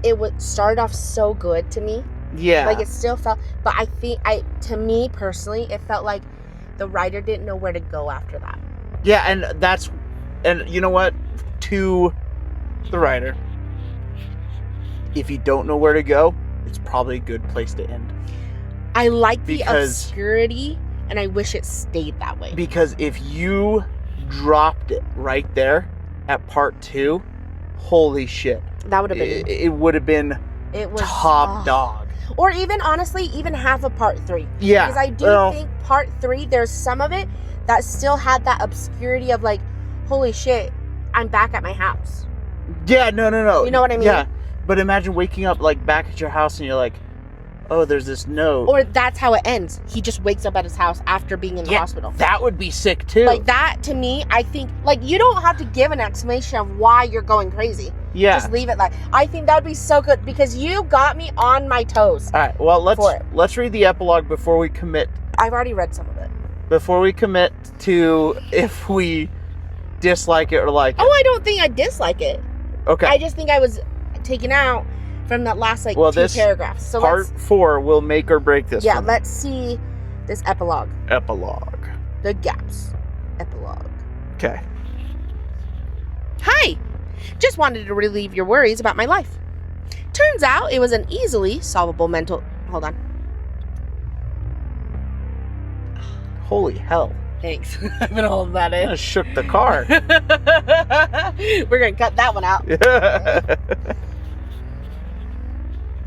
it would start off so good to me. Yeah. Like it still felt, but I think to me personally, it felt like the writer didn't know where to go after that. Yeah, and you know what? To the writer, if you don't know where to go, it's probably a good place to end. I like the Because- obscurity, and I wish it stayed that way. Because if you dropped it right there at part 2, holy shit. That would have been... It would have been It was top dog. Or even, honestly, even half of part 3. Yeah. Because I do think part 3, there's some of it that still had that obscurity of like, holy shit, I'm back at my house. Yeah, no. You know what I mean? Yeah. But imagine waking up like back at your house and you're like, oh, there's this note. Or that's how it ends. He just wakes up at his house after being in the hospital. That would be sick too. Like that, to me, I think, like, you don't have to give an explanation of why you're going crazy. Yeah. Just leave it like, I think that would be so good because you got me on my toes. All right. Well, For it. let's read the epilogue before we commit. I've already read some of it. Before we commit to if we dislike it or like it. Oh, I don't think I dislike it. Okay. I just think I was taken out from that last, like, 2 this paragraphs. So part 4 will make or break this. yeah, for me. let's see this epilogue. Epilogue. The gaps. Epilogue. Okay. Hi! Just wanted to relieve your worries about my life. Turns out it was an easily solvable mental... Hold on. Holy hell. Thanks. I've been holding that in. I shook the car. We're going to cut that one out.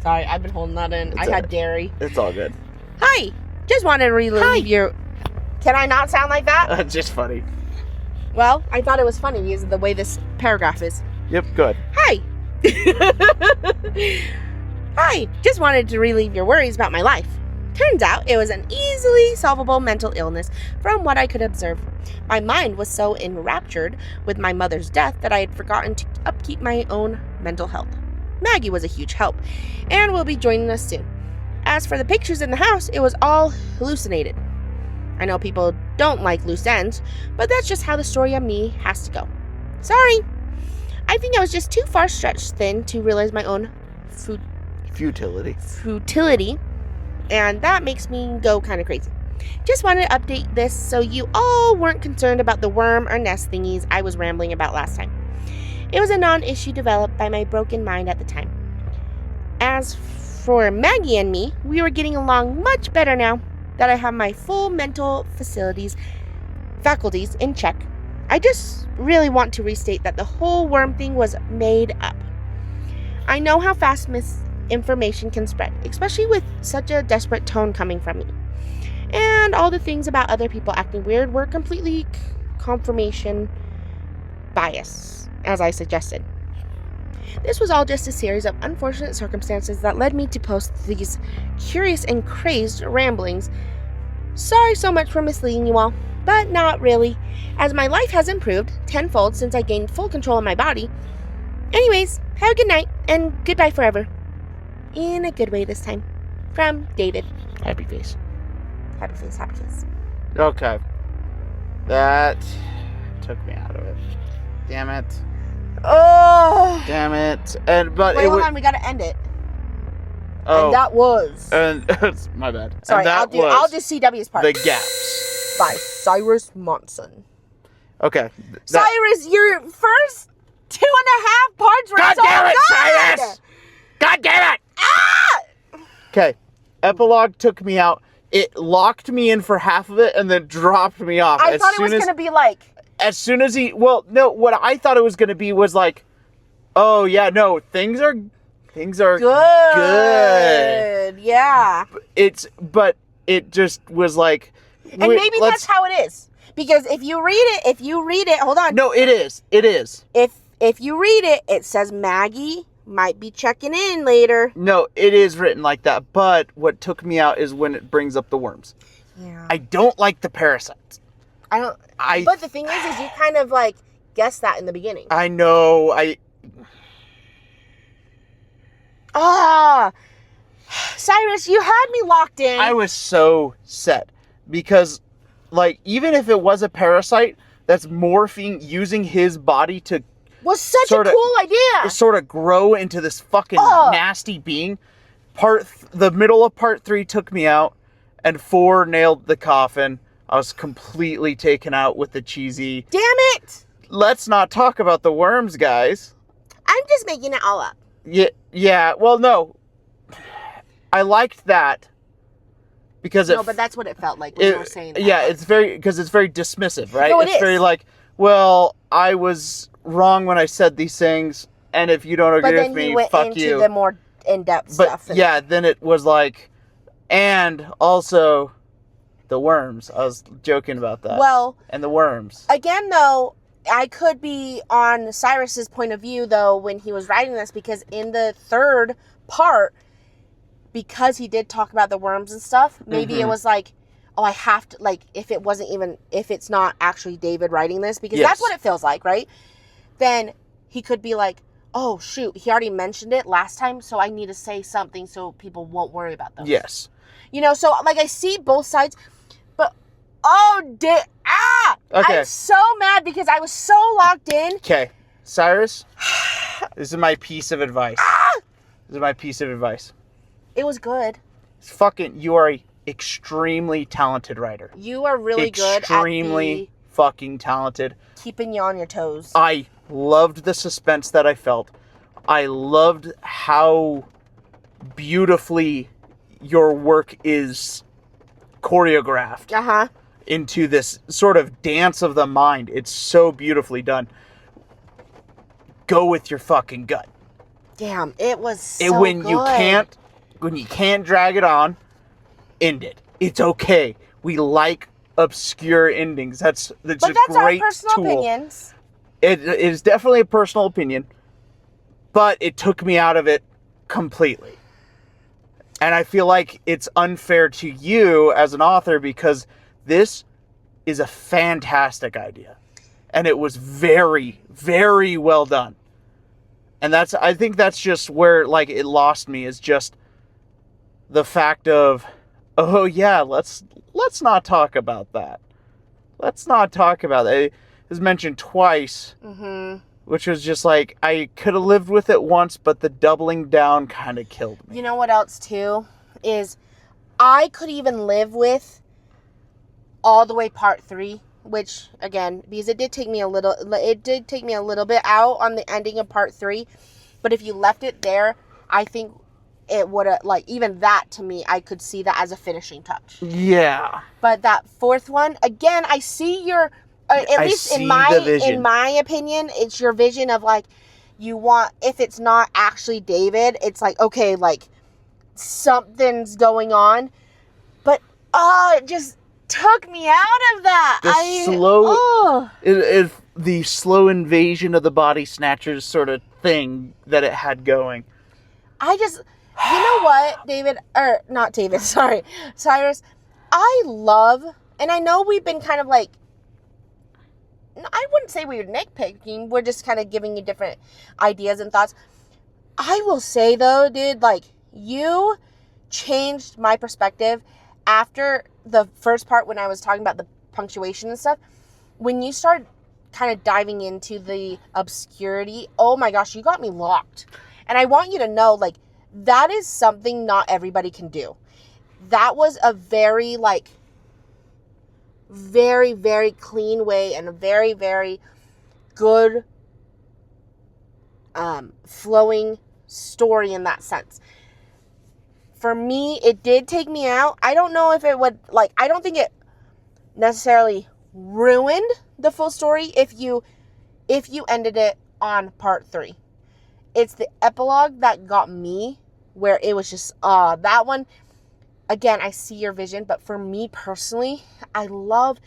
Sorry, I've been holding that in. It's I had dairy. It's all good. Hi! Just wanted to relieve your... Can I not sound like that? It's just funny. Well, I thought it was funny because of the way this paragraph is. Yep, good. Hi! Hi! Just wanted to relieve your worries about my life. Turns out it was an easily solvable mental illness from what I could observe. My mind was so enraptured with my mother's death that I had forgotten to upkeep my own mental health. Maggie was a huge help and will be joining us soon. As for the pictures in the house, it was all hallucinated. I know people don't like loose ends, but that's just how the story of me has to go. Sorry. I think I was just too far stretched thin to realize my own futility, and that makes me go kind of crazy. Just wanted to update this so you all weren't concerned about the worm or nest thingies I was rambling about last time. It was a non-issue developed by my broken mind at the time. As for Maggie and me, we were getting along much better now that I have my full mental faculties in check. I just really want to restate that the whole worm thing was made up. I know how fast misinformation can spread, especially with such a desperate tone coming from me. And all the things about other people acting weird were completely confirmation bias, as I suggested. This was all just a series of unfortunate circumstances that led me to post these curious and crazed ramblings. Sorry so much for misleading you all, but not really, as my life has improved tenfold since I gained full control of my body. Anyways, have a good night, and goodbye forever. In a good way this time. From David. Happy face. Happy face, happy face. Okay. That took me out of it. Damn it. Oh! Damn it. Wait, hold on, we gotta end it. Oh. And that was... my bad. Sorry, and that I'll do CW's part. The gaps. By-Cyrus Monson. Okay. Cyrus, your first 2.5 parts were God so damn it, good! Cyrus! God damn it! Ah! Okay. Epilogue took me out. It locked me in for half of it and then dropped me off. I thought it was going to be like... As soon as he... Well, no, what I thought it was going to be was like, oh, yeah, no, things are good. Yeah. But it just was like... And maybe that's how it is. Because if you read it, hold on. No, it is. If you read it, it says Maggie might be checking in later. No, it is written like that. But what took me out is when it brings up the worms. Yeah. I don't like the parasites. But the thing is you kind of like guessed that in the beginning. I know. Cyrus, you had me locked in. I was so set because, like, even if it was a parasite that's morphing, using his body to was such a cool idea. Sort of grow into this fucking nasty being. The middle of part 3 took me out, and 4 nailed the coffin. I was completely taken out with the cheesy. Damn it! Let's not talk about the worms, guys. I'm just making it all up. Yeah. Well, no. I liked that because No, but that's what it felt like when you were saying that. Yeah, it's very dismissive, right? No, it's very like, well, I was wrong when I said these things, and if you don't agree with me, fuck you. But then he went into the more in-depth But stuff. yeah, then it was like, and also the worms. I was joking about that. Well, and the worms. Again, though, I could be on Cyrus's point of view, though, when he was writing this, because in the third part, because he did talk about the worms and stuff, maybe it was like, oh, I have to, like, if it's not actually David writing this, because that's what it feels like, right? Then he could be like, oh, shoot, he already mentioned it last time, so I need to say something so people won't worry about those. Yes. You know, so, like, I see both sides, but, okay. I'm so mad because I was so locked in. Okay, Cyrus, this is my piece of advice. It was good. You are a extremely talented writer. You are really good at extremely fucking talented. Keeping you on your toes. I loved the suspense that I felt. I loved how beautifully your work is choreographed into this sort of dance of the mind. It's so beautifully done. Go with your fucking gut. Damn, it was so when good. When you can't drag it on, end it. It's okay. We like obscure endings. That's a great our personal tool. Opinions. It is definitely a personal opinion, but it took me out of it completely. And I feel like it's unfair to you as an author because this is a fantastic idea. And it was very, very well done. And I think that's just where, like, it lost me, is just the fact of, oh yeah, let's not talk about that. Let's not talk about that. It was mentioned twice, which was just like, I could have lived with it once, but the doubling down kind of killed me. You know what else too is, I could even live with all the way part 3, which again, because it did take me a little bit out on the ending of part 3, but if you left it there, I think it would have, like, even that to me, I could see that as a finishing touch. Yeah. But that fourth one, again, I see your, at least in my opinion, it's your vision of, like, you want, if it's not actually David, it's like, okay, like, something's going on. But, it just took me out of that. The slow invasion of the body snatchers sort of thing that it had going. You know what, Cyrus, I love, and I know we've been kind of like, I wouldn't say we were nitpicking, we're just kind of giving you different ideas and thoughts. I will say though, dude, like, you changed my perspective after the first part when I was talking about the punctuation and stuff. When you start kind of diving into the obscurity, oh my gosh, you got me locked. And I want you to know, like, that is something not everybody can do. That was a very, like, very, very clean way and a very, very good flowing story in that sense. For me, it did take me out. I don't know if it would, like, I don't think it necessarily ruined the full story if you ended it on part 3. It's the epilogue that got me, where it was just, that one, again, I see your vision, but for me personally, I love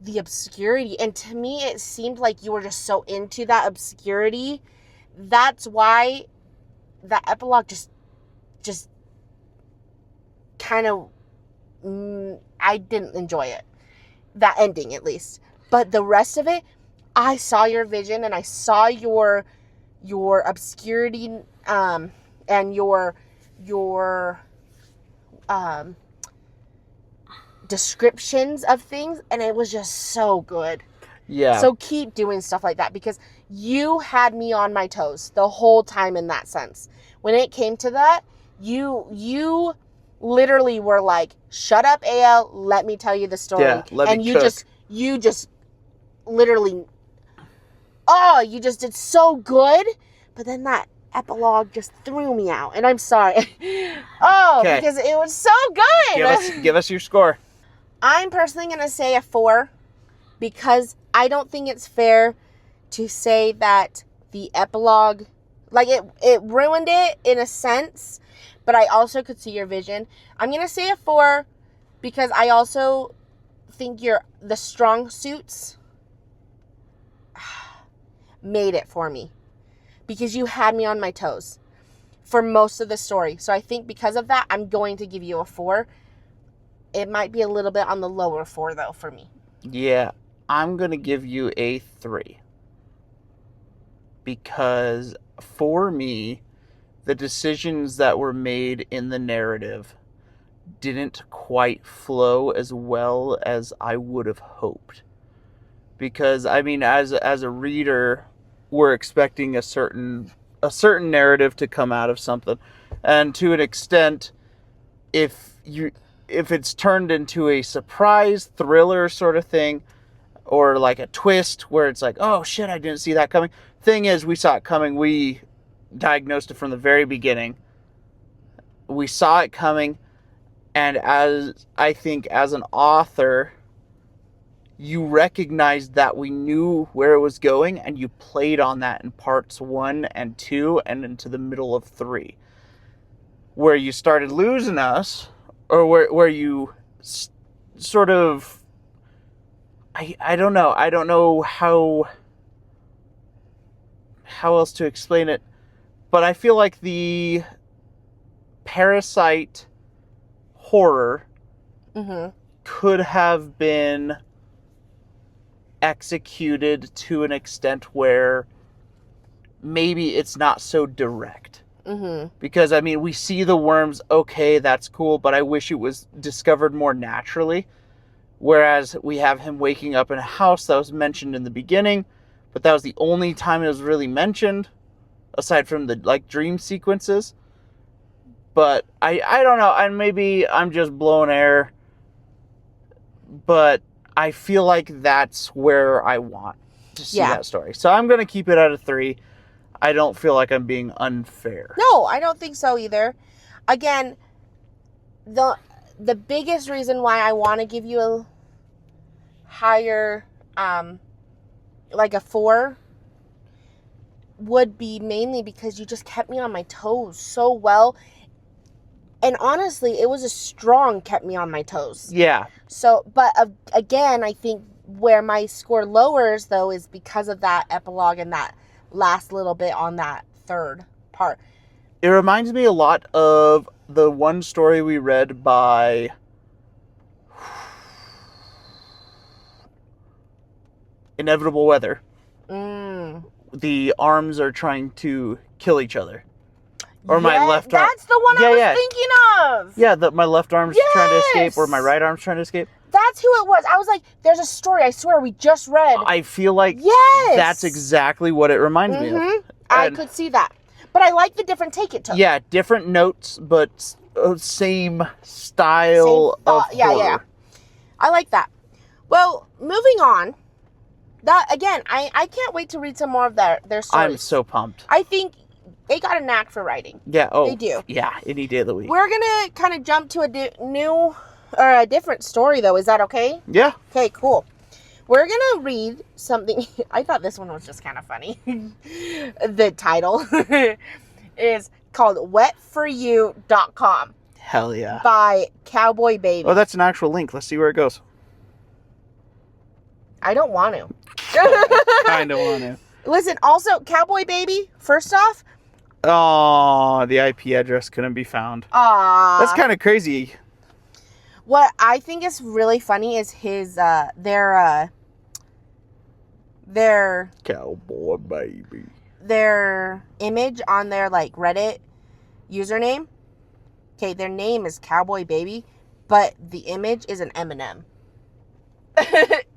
the obscurity, and to me, it seemed like you were just so into that obscurity. That's why that epilogue just kind of, I didn't enjoy it. That ending, at least. But the rest of it, I saw your vision, and I saw your obscurity, and your descriptions of things, and it was just so good. Yeah. So keep doing stuff like that, because you had me on my toes the whole time in that sense. When it came to that, you literally were like, shut up, AL, let me tell you the story. Yeah, let me cook. You just literally, you just did so good. But then that epilogue just threw me out, and I'm sorry. Oh, Okay. because it was so good. Give us your score. I'm personally going to say a 4 because I don't think it's fair to say that the epilogue, like it ruined it in a sense, but I also could see your vision. I'm going to say a 4 because I also think the strong suits made it for me because you had me on my toes for most of the story. So I think because of that, I'm going to give you a 4. It might be a little bit on the lower 4 though for me. Yeah, I'm going to give you a 3. Because for me, the decisions that were made in the narrative didn't quite flow as well as I would have hoped. Because, I mean, as a reader, we're expecting a certain narrative to come out of something. And to an extent, if it's turned into a surprise thriller sort of thing, or like a twist where it's like, oh shit, I didn't see that coming. Thing is, we saw it coming. We diagnosed it from the very beginning. We saw it coming, and as an author, you recognized that we knew where it was going, and you played on that in parts 1 and 2 and into the middle of 3. Where you started losing us, or where you sort of, I don't know. I don't know how else to explain it. But I feel like the Parasite horror could have been executed to an extent where maybe it's not so direct. Because, I mean, we see the worms, okay, that's cool, but I wish it was discovered more naturally. Whereas we have him waking up in a house that was mentioned in the beginning, but that was the only time it was really mentioned, aside from the, like, dream sequences. But I don't know, and maybe I'm just blowing air, but I feel like that's where I want to see that story. So I'm going to keep it at a 3. I don't feel like I'm being unfair. No, I don't think so either. Again, the biggest reason why I want to give you a higher, like a 4, would be mainly because you just kept me on my toes so well. And honestly, it was a strong kept me on my toes. Yeah. So, but again, I think where my score lowers, though, is because of that epilogue and that last little bit on that third part. It reminds me a lot of the one story we read by Inevitable Weather. The arms are trying to kill each other. Or my left arm. That's the one I was thinking of. Yeah, my left arm's trying to escape, or my right arm's trying to escape. That's who it was. I was like, there's a story, I swear, we just read. I feel like that's exactly what it reminds me of. I could see that. But I like the different take it took. Yeah, different notes, but same style of horror. Yeah. I like that. Well, moving on. That again, I can't wait to read some more of their stories. I'm so pumped. I think they got a knack for writing. Yeah, they do. Yeah, any day of the week. We're gonna kind of jump to a different story, though. Is that okay? Yeah. Okay, cool. We're gonna read something. I thought this one was just kind of funny. The title is called WetForYou.com. Hell yeah. By Cowboybaby. Oh, that's an actual link. Let's see where it goes. I don't want to. Kind of want to. Listen, also, Cowboybaby, first off. Oh, the IP address couldn't be found. That's kind of crazy. What I think is really funny is their Cowboybaby. Their image on their like Reddit username. Okay, their name is Cowboybaby, but the image is an M&M.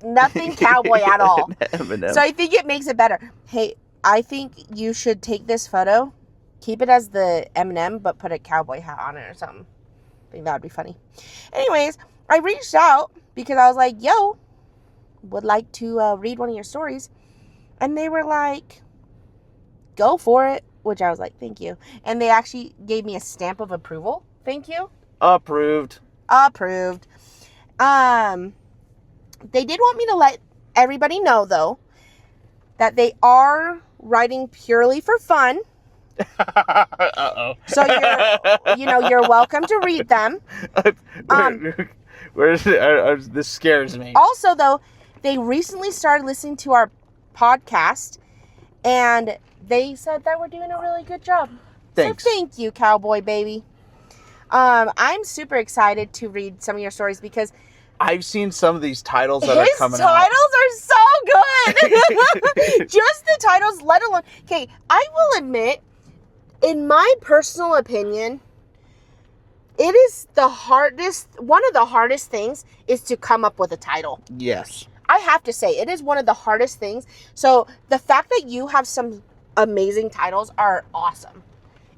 Nothing cowboy at all. M&M. So I think it makes it better. Hey, I think you should take this photo, keep it as the M&M, but put a cowboy hat on it or something. I think that would be funny. Anyways, I reached out because I was like, yo, would like to read one of your stories. And they were like, go for it. which I was like, thank you. And they actually gave me a stamp of approval. Thank you. Approved. Approved. They did want me to let everybody know, though, that they are writing purely for fun. Uh-oh. So you're welcome to read them. This scares me. Also, though, they recently started listening to our podcast, and they said that we're doing a really good job. Thanks. So thank you, Cowboybaby. I'm super excited to read some of your stories because I've seen some of these titles that are coming out. His titles are so good. Just the titles, let alone. Okay, I will admit, in my personal opinion, it is one of the hardest things is to come up with a title. Yes. I have to say, it is one of the hardest things. So the fact that you have some amazing titles are awesome.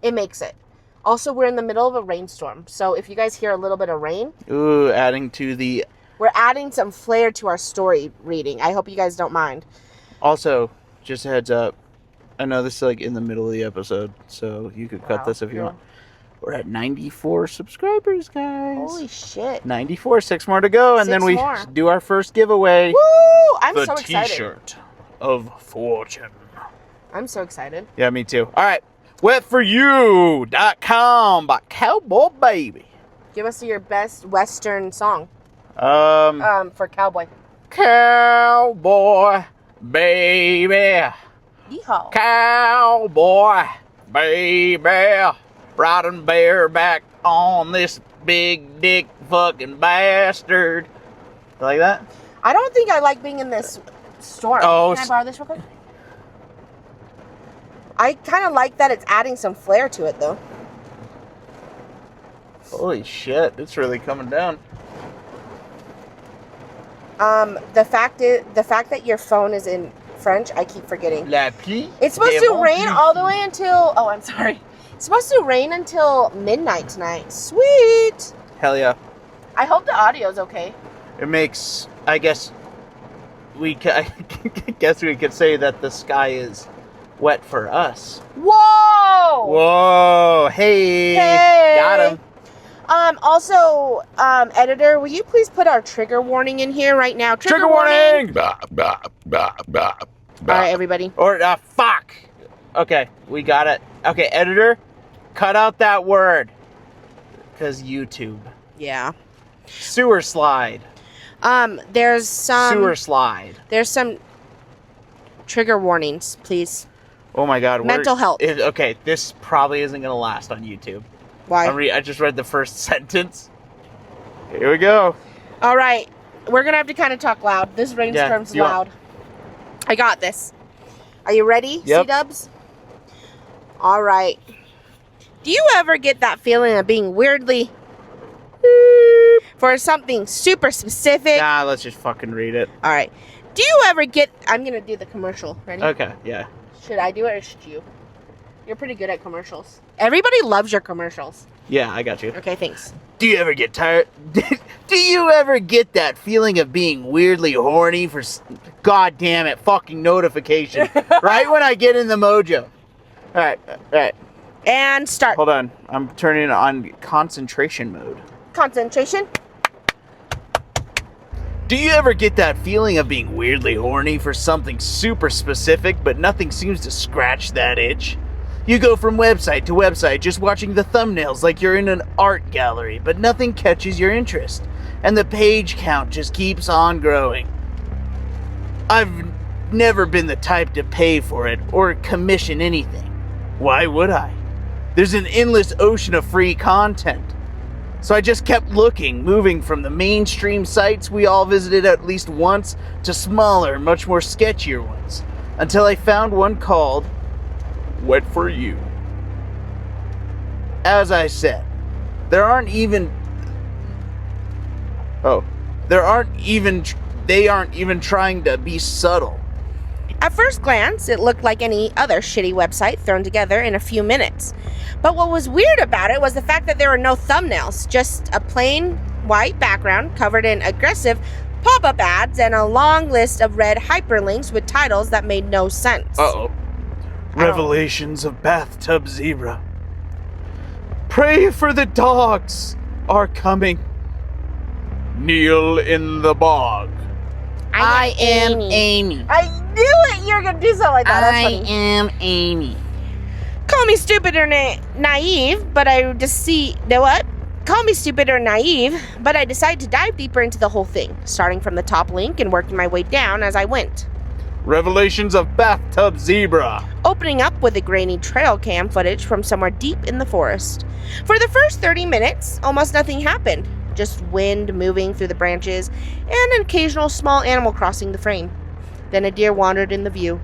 It makes it. Also, we're in the middle of a rainstorm. So if you guys hear a little bit of rain. Ooh, We're adding some flair to our story reading. I hope you guys don't mind. Also, just a heads up. I know this is like in the middle of the episode, so you could cut this if you want. We're at 94 subscribers, guys. Holy shit. 94, 6 more to go, and then we do our first giveaway. Woo! I'm so excited. The T-shirt of fortune. I'm so excited. Yeah, me too. All right. Wetforyou.com by Cowboybaby. Give us your best Western song. For cowboy. Cowboy baby. Yeehaw. Cowboy baby. Riding bareback on this big dick fucking bastard. You like that? I don't think I like being in this storm. Oh, can I borrow this real quick? I kind of like that it's adding some flair to it, though. Holy shit, it's really coming down. The fact that your phone is in French, I keep forgetting. La pluie. It's supposed to rain all the way until... Oh, I'm sorry. It's supposed to rain until midnight tonight. Sweet. Hell yeah. I hope the audio's okay. It makes... I guess we could say that the sky is wet for us. Whoa! Whoa! Hey! Got him. Also, editor, will you please put our trigger warning in here right now? Trigger warning! Bah, bah, bah, bah, bah. All right, everybody. Or, fuck! Okay, we got it. Okay, editor, cut out that word. Because YouTube. Yeah. Sewer slide. There's some... Sewer slide. There's some trigger warnings, please. Oh my god. Mental health. Okay, this probably isn't going to last on YouTube. Why? I just read the first sentence. Here we go. All right. We're going to have to kind of talk loud. This rainstorm's loud. I got this. Are you ready, Yep. C-dubs? All right. Do you ever get that feeling of being weirdly for something super specific? Nah, let's just fucking read it. All right. Do you ever get... I'm going to do the commercial. Ready? Okay, yeah. Should I do it or should you? You're pretty good at commercials. Everybody loves your commercials. Yeah, I got you. Okay, thanks. Do you ever get tired? Do you ever get that feeling of being weirdly horny for... God damn it, fucking notification. Right when I get in the mojo. All right. And start. Hold on. I'm turning on concentration mode. Concentration. Do you ever get that feeling of being weirdly horny for something super specific, but nothing seems to scratch that itch? You go from website to website just watching the thumbnails like you're in an art gallery, but nothing catches your interest, and the page count just keeps on growing. I've never been the type to pay for it or commission anything. Why would I? There's an endless ocean of free content. So I just kept looking, moving from the mainstream sites we all visited at least once to smaller, much more sketchier ones, until I found one called Wet For You. As I said, they aren't even trying to be subtle. At first glance, it looked like any other shitty website thrown together in a few minutes. But what was weird about it was the fact that there were no thumbnails, just a plain white background covered in aggressive pop-up ads and a long list of red hyperlinks with titles that made no sense. Uh-oh. Revelations of bathtub zebra. Pray for the dogs are coming. Kneel in the bog. I am Amy. I knew it! You were gonna do something like that. That's I funny. am Amy. Call me stupid or naive, but I just see. Know what? Call me stupid or naive, but I decided to dive deeper into the whole thing, starting from the top link and working my way down as I went. Revelations of bathtub zebra. Opening up with a grainy trail cam footage from somewhere deep in the forest. For the first 30 minutes, almost nothing happened. Just wind moving through the branches and an occasional small animal crossing the frame. Then a deer wandered in the view.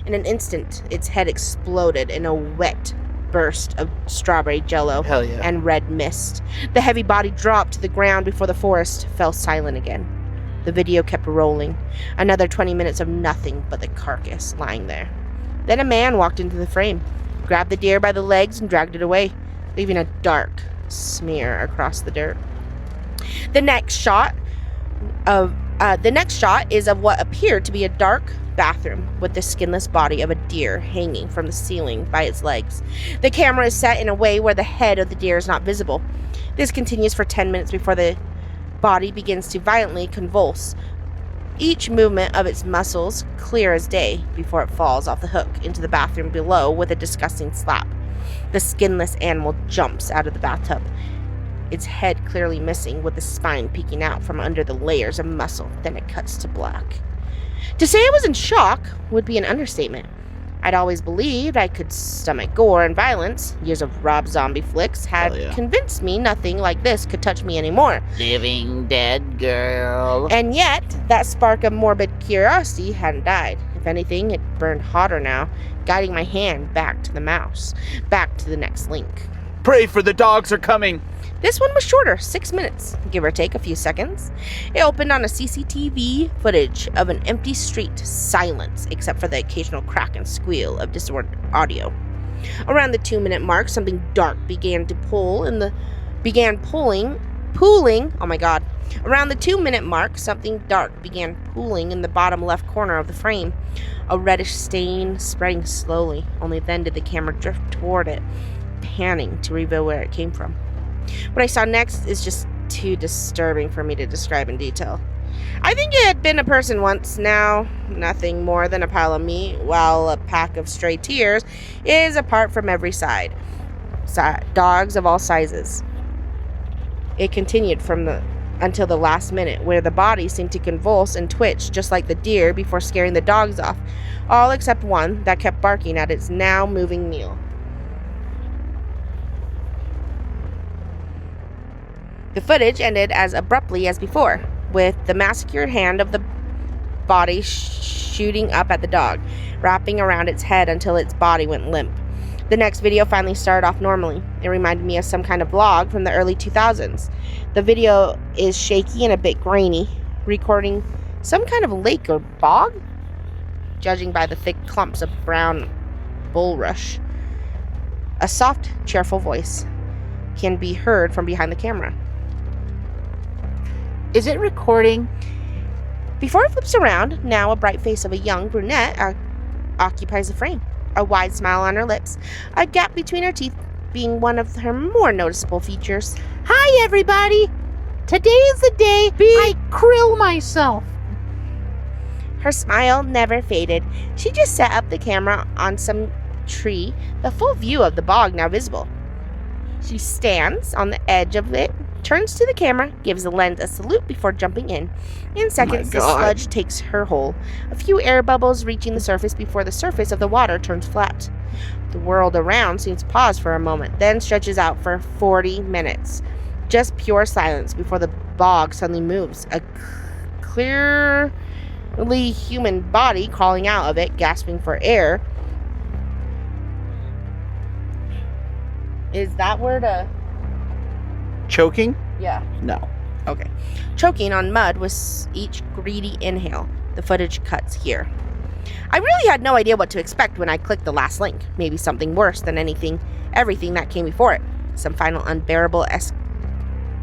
In an instant, its head exploded in a wet burst of strawberry jello Hell yeah. and red mist. The heavy body dropped to the ground before the forest fell silent again. The video kept rolling. Another 20 minutes of nothing but the carcass lying there. Then a man walked into the frame, grabbed the deer by the legs and dragged it away, leaving a dark smear across the dirt. The next shot is of what appeared to be a dark bathroom with the skinless body of a deer hanging from the ceiling by its legs. The camera is set in a way where the head of the deer is not visible. This continues for 10 minutes before the body begins to violently convulse, each movement of its muscles clear as day before it falls off the hook into the bathroom below with a disgusting slap. The skinless animal jumps out of the bathtub, its head clearly missing with the spine peeking out from under the layers of muscle. Then it cuts to black. To say I was in shock would be an understatement. I'd always believed I could stomach gore and violence. Years of Rob Zombie flicks had Hell yeah. convinced me nothing like this could touch me anymore. Living dead girl. And yet, that spark of morbid curiosity hadn't died. If anything, it burned hotter now, guiding my hand back to the mouse, back to the next link. Pray for the dogs are coming. This one was shorter, 6 minutes, give or take a few seconds. It opened on a CCTV footage of an empty street, silence except for the occasional crack and squeal of disordered audio. Around the 2-minute mark, something dark began pooling. Oh my god. Around the 2-minute mark, something dark began pooling in the bottom left corner of the frame. A reddish stain spreading slowly. Only then did the camera drift toward it, panning to reveal where it came from. What I saw next is just too disturbing for me to describe in detail. I think it had been a person once, now nothing more than a pile of meat, while a pack of stray tears is apart from every side. Dogs of all sizes. It continued until the last minute, where the body seemed to convulse and twitch just like the deer before scaring the dogs off, all except one that kept barking at its now moving meal. The footage ended as abruptly as before, with the massacred hand of the body shooting up at the dog, wrapping around its head until its body went limp. The next video finally started off normally. It reminded me of some kind of vlog from the early 2000s. The video is shaky and a bit grainy, recording some kind of lake or bog, judging by the thick clumps of brown bulrush. A soft, cheerful voice can be heard from behind the camera. Is it recording? Before it flips around, now a bright face of a young brunette occupies the frame. A wide smile on her lips, a gap between her teeth being one of her more noticeable features. Hi, everybody. Today is the day I krill myself. Her smile never faded. She just set up the camera on some tree, the full view of the bog now visible. She stands on the edge of it, turns to the camera, gives the lens a salute before jumping in. In seconds, the sludge takes her hole, a few air bubbles reaching the surface before the surface of the water turns flat. The world around seems to pause for a moment, then stretches out for 40 minutes. Just pure silence before the bog suddenly moves, a clearly human body crawling out of it, gasping for air. Is that word a... Choking? Yeah. No. Okay. Choking on mud with each greedy inhale. The footage cuts here. I really had no idea what to expect when I clicked the last link. Maybe something worse than everything that came before it. Some final unbearable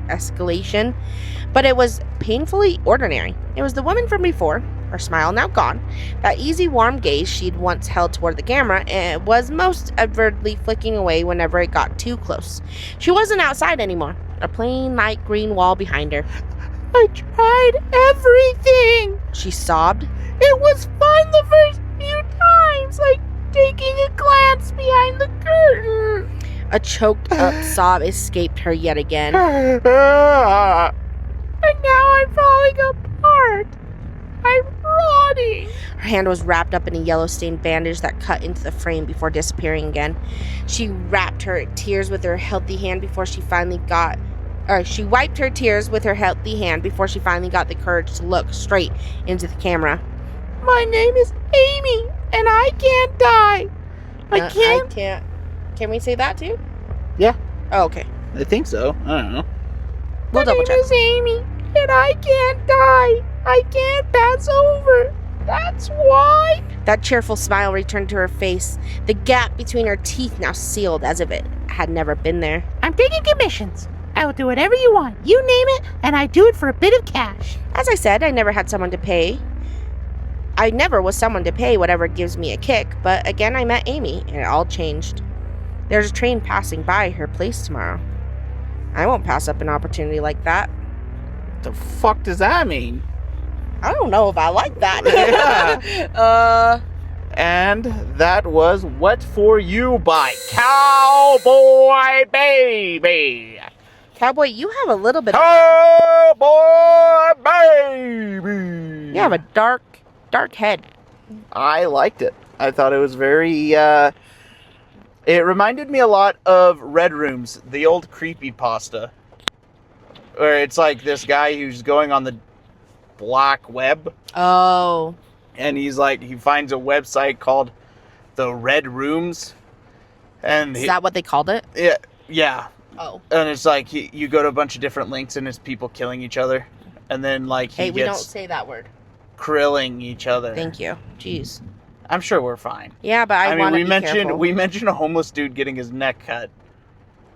escalation. But it was painfully ordinary. It was the woman from before, her smile now gone. That easy, warm gaze she'd once held toward the camera was most avertly flicking away whenever it got too close. She wasn't outside anymore, a plain light green wall behind her. I tried everything. She sobbed. It was fun the first few times, like taking a glance behind the curtain. A choked up sob escaped her yet again. And now I'm falling apart. I'm rotting. Her hand was wrapped up in a yellow-stained bandage that cut into the frame before disappearing again. She wiped her tears with her healthy hand before she finally got the courage to look straight into the camera. My name is Amy, and I can't die. I can't. Can we say that too? Yeah. Oh, okay. I think so. I don't know. We'll double check. My name is Amy, and I can't die. I can't pass over. That's why. That cheerful smile returned to her face, the gap between her teeth now sealed as if it had never been there. I'm taking commissions. I will do whatever you want. You name it, and I do it for a bit of cash. As I said, I never had someone to pay. I never was someone to pay whatever gives me a kick, but again I met Amy, and it all changed. There's a train passing by her place tomorrow. I won't pass up an opportunity like that. The fuck does that mean? I don't know if I like that. Yeah. And that was What For You by Cowboybaby. Cowboy, you have a little bit of... Cowboybaby. You have a dark head. I liked it. I thought it was very, it reminded me a lot of Red Rooms, the old creepypasta. Where it's like this guy who's going on the black web. Oh. And he finds a website called the Red Rooms. And Is that what they called it? Yeah. Oh. And it's like, you go to a bunch of different links and it's people killing each other. And then like Hey, we don't say that word. Krilling each other. Thank you. Jeez. I'm sure we're fine. Yeah, but I want to be careful. We mentioned a homeless dude getting his neck cut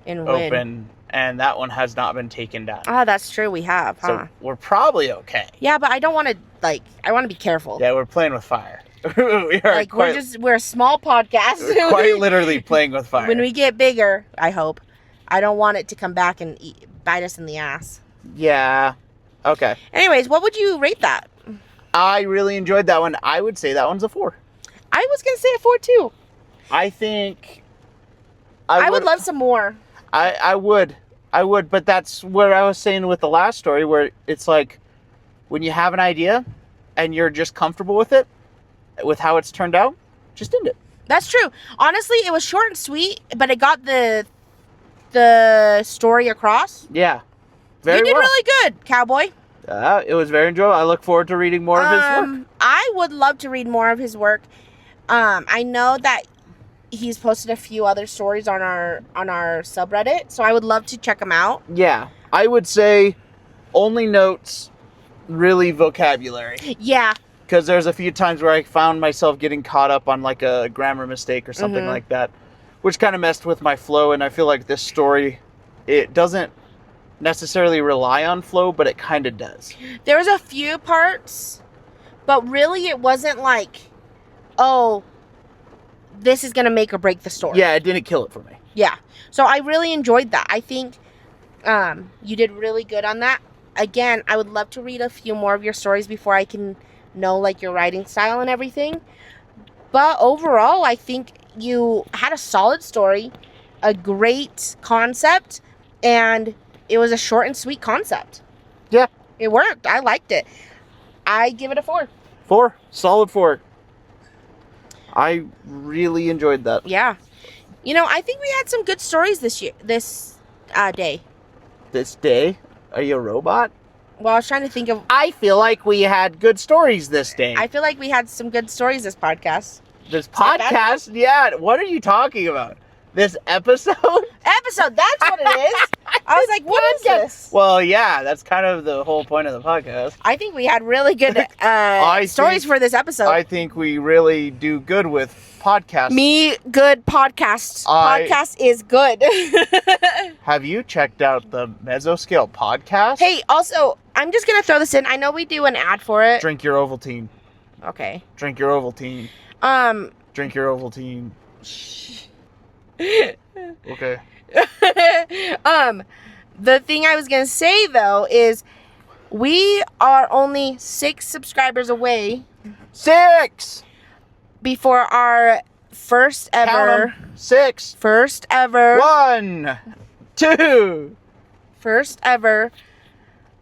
open, and that one has not been taken down. Ah, that's true. We have, huh? So we're probably okay. Yeah, but I don't want to, I want to be careful. Yeah, we're playing with fire. We are we're a small podcast. Quite literally playing with fire. When we get bigger, I hope, I don't want it to come back and bite us in the ass. Yeah. Okay. Anyways, what would you rate that? I really enjoyed that one. I would say that one's a 4. I was going to say a 4 too. I think... I would love some more. I would, but that's where I was saying with the last story, where it's like, when you have an idea, and you're just comfortable with it, with how it's turned out, just end it. That's true. Honestly, it was short and sweet, but it got the story across. Yeah. You did really good, Cowboy. It was very enjoyable. I look forward to reading more of his work. I would love to read more of his work. I know that he's posted a few other stories on our subreddit, so I would love to check them out. Yeah. I would say only notes, really vocabulary. Yeah. Because there's a few times where I found myself getting caught up on like a grammar mistake or something like that, which kind of messed with my flow, and I feel like this story, it doesn't necessarily rely on flow, but it kind of does. There was a few parts, but really it wasn't like, oh, this is going to make or break the story. Yeah, it didn't kill it for me. Yeah. So I really enjoyed that. I think you did really good on that. Again, I would love to read a few more of your stories before I can know like your writing style and everything. But overall, I think you had a solid story, a great concept, and it was a short and sweet concept. Yeah. It worked. I liked it. I give it a 4. 4. Solid 4. I really enjoyed that. Yeah. You know, I think we had some good stories this day. This day? Are you a robot? Well, I was trying to think of... I feel like we had good stories this day. I feel like we had some good stories this podcast. This podcast? Yeah. What are you talking about? This episode? Episode, that's what it is. I was like, what is this? Well, yeah, that's kind of the whole point of the podcast. I think we had really good stories for this episode. I think we really do good with podcasts. Good podcasts. Podcast is good. Have you checked out the Mesoscale podcast? Hey, also, I'm just going to throw this in. I know we do an ad for it. Drink your Ovaltine. Okay. Drink your Ovaltine. Drink your Ovaltine. Okay. The thing I was gonna say though is we are only 6 subscribers away 6. before our first Count ever 'em. 6. 1, 2. first ever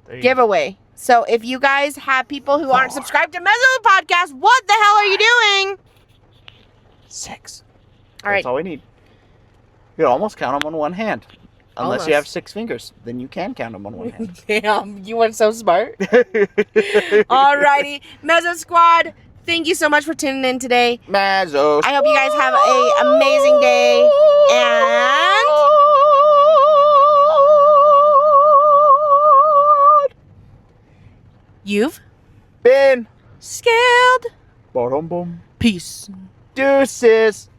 There you go. giveaway. So if you guys have people who aren't subscribed to Meso Podcast, what the hell are you doing? 6. All right. That's all we need. You can almost count them on one hand. Unless you have Almost. 6 fingers. Then you can count them on one hand. Damn, you were so smart. Alrighty, Meso Squad, thank you so much for tuning in today. Mesos. I hope you guys have an amazing day, and you've been scaled. bottom boom. Peace. Deuces.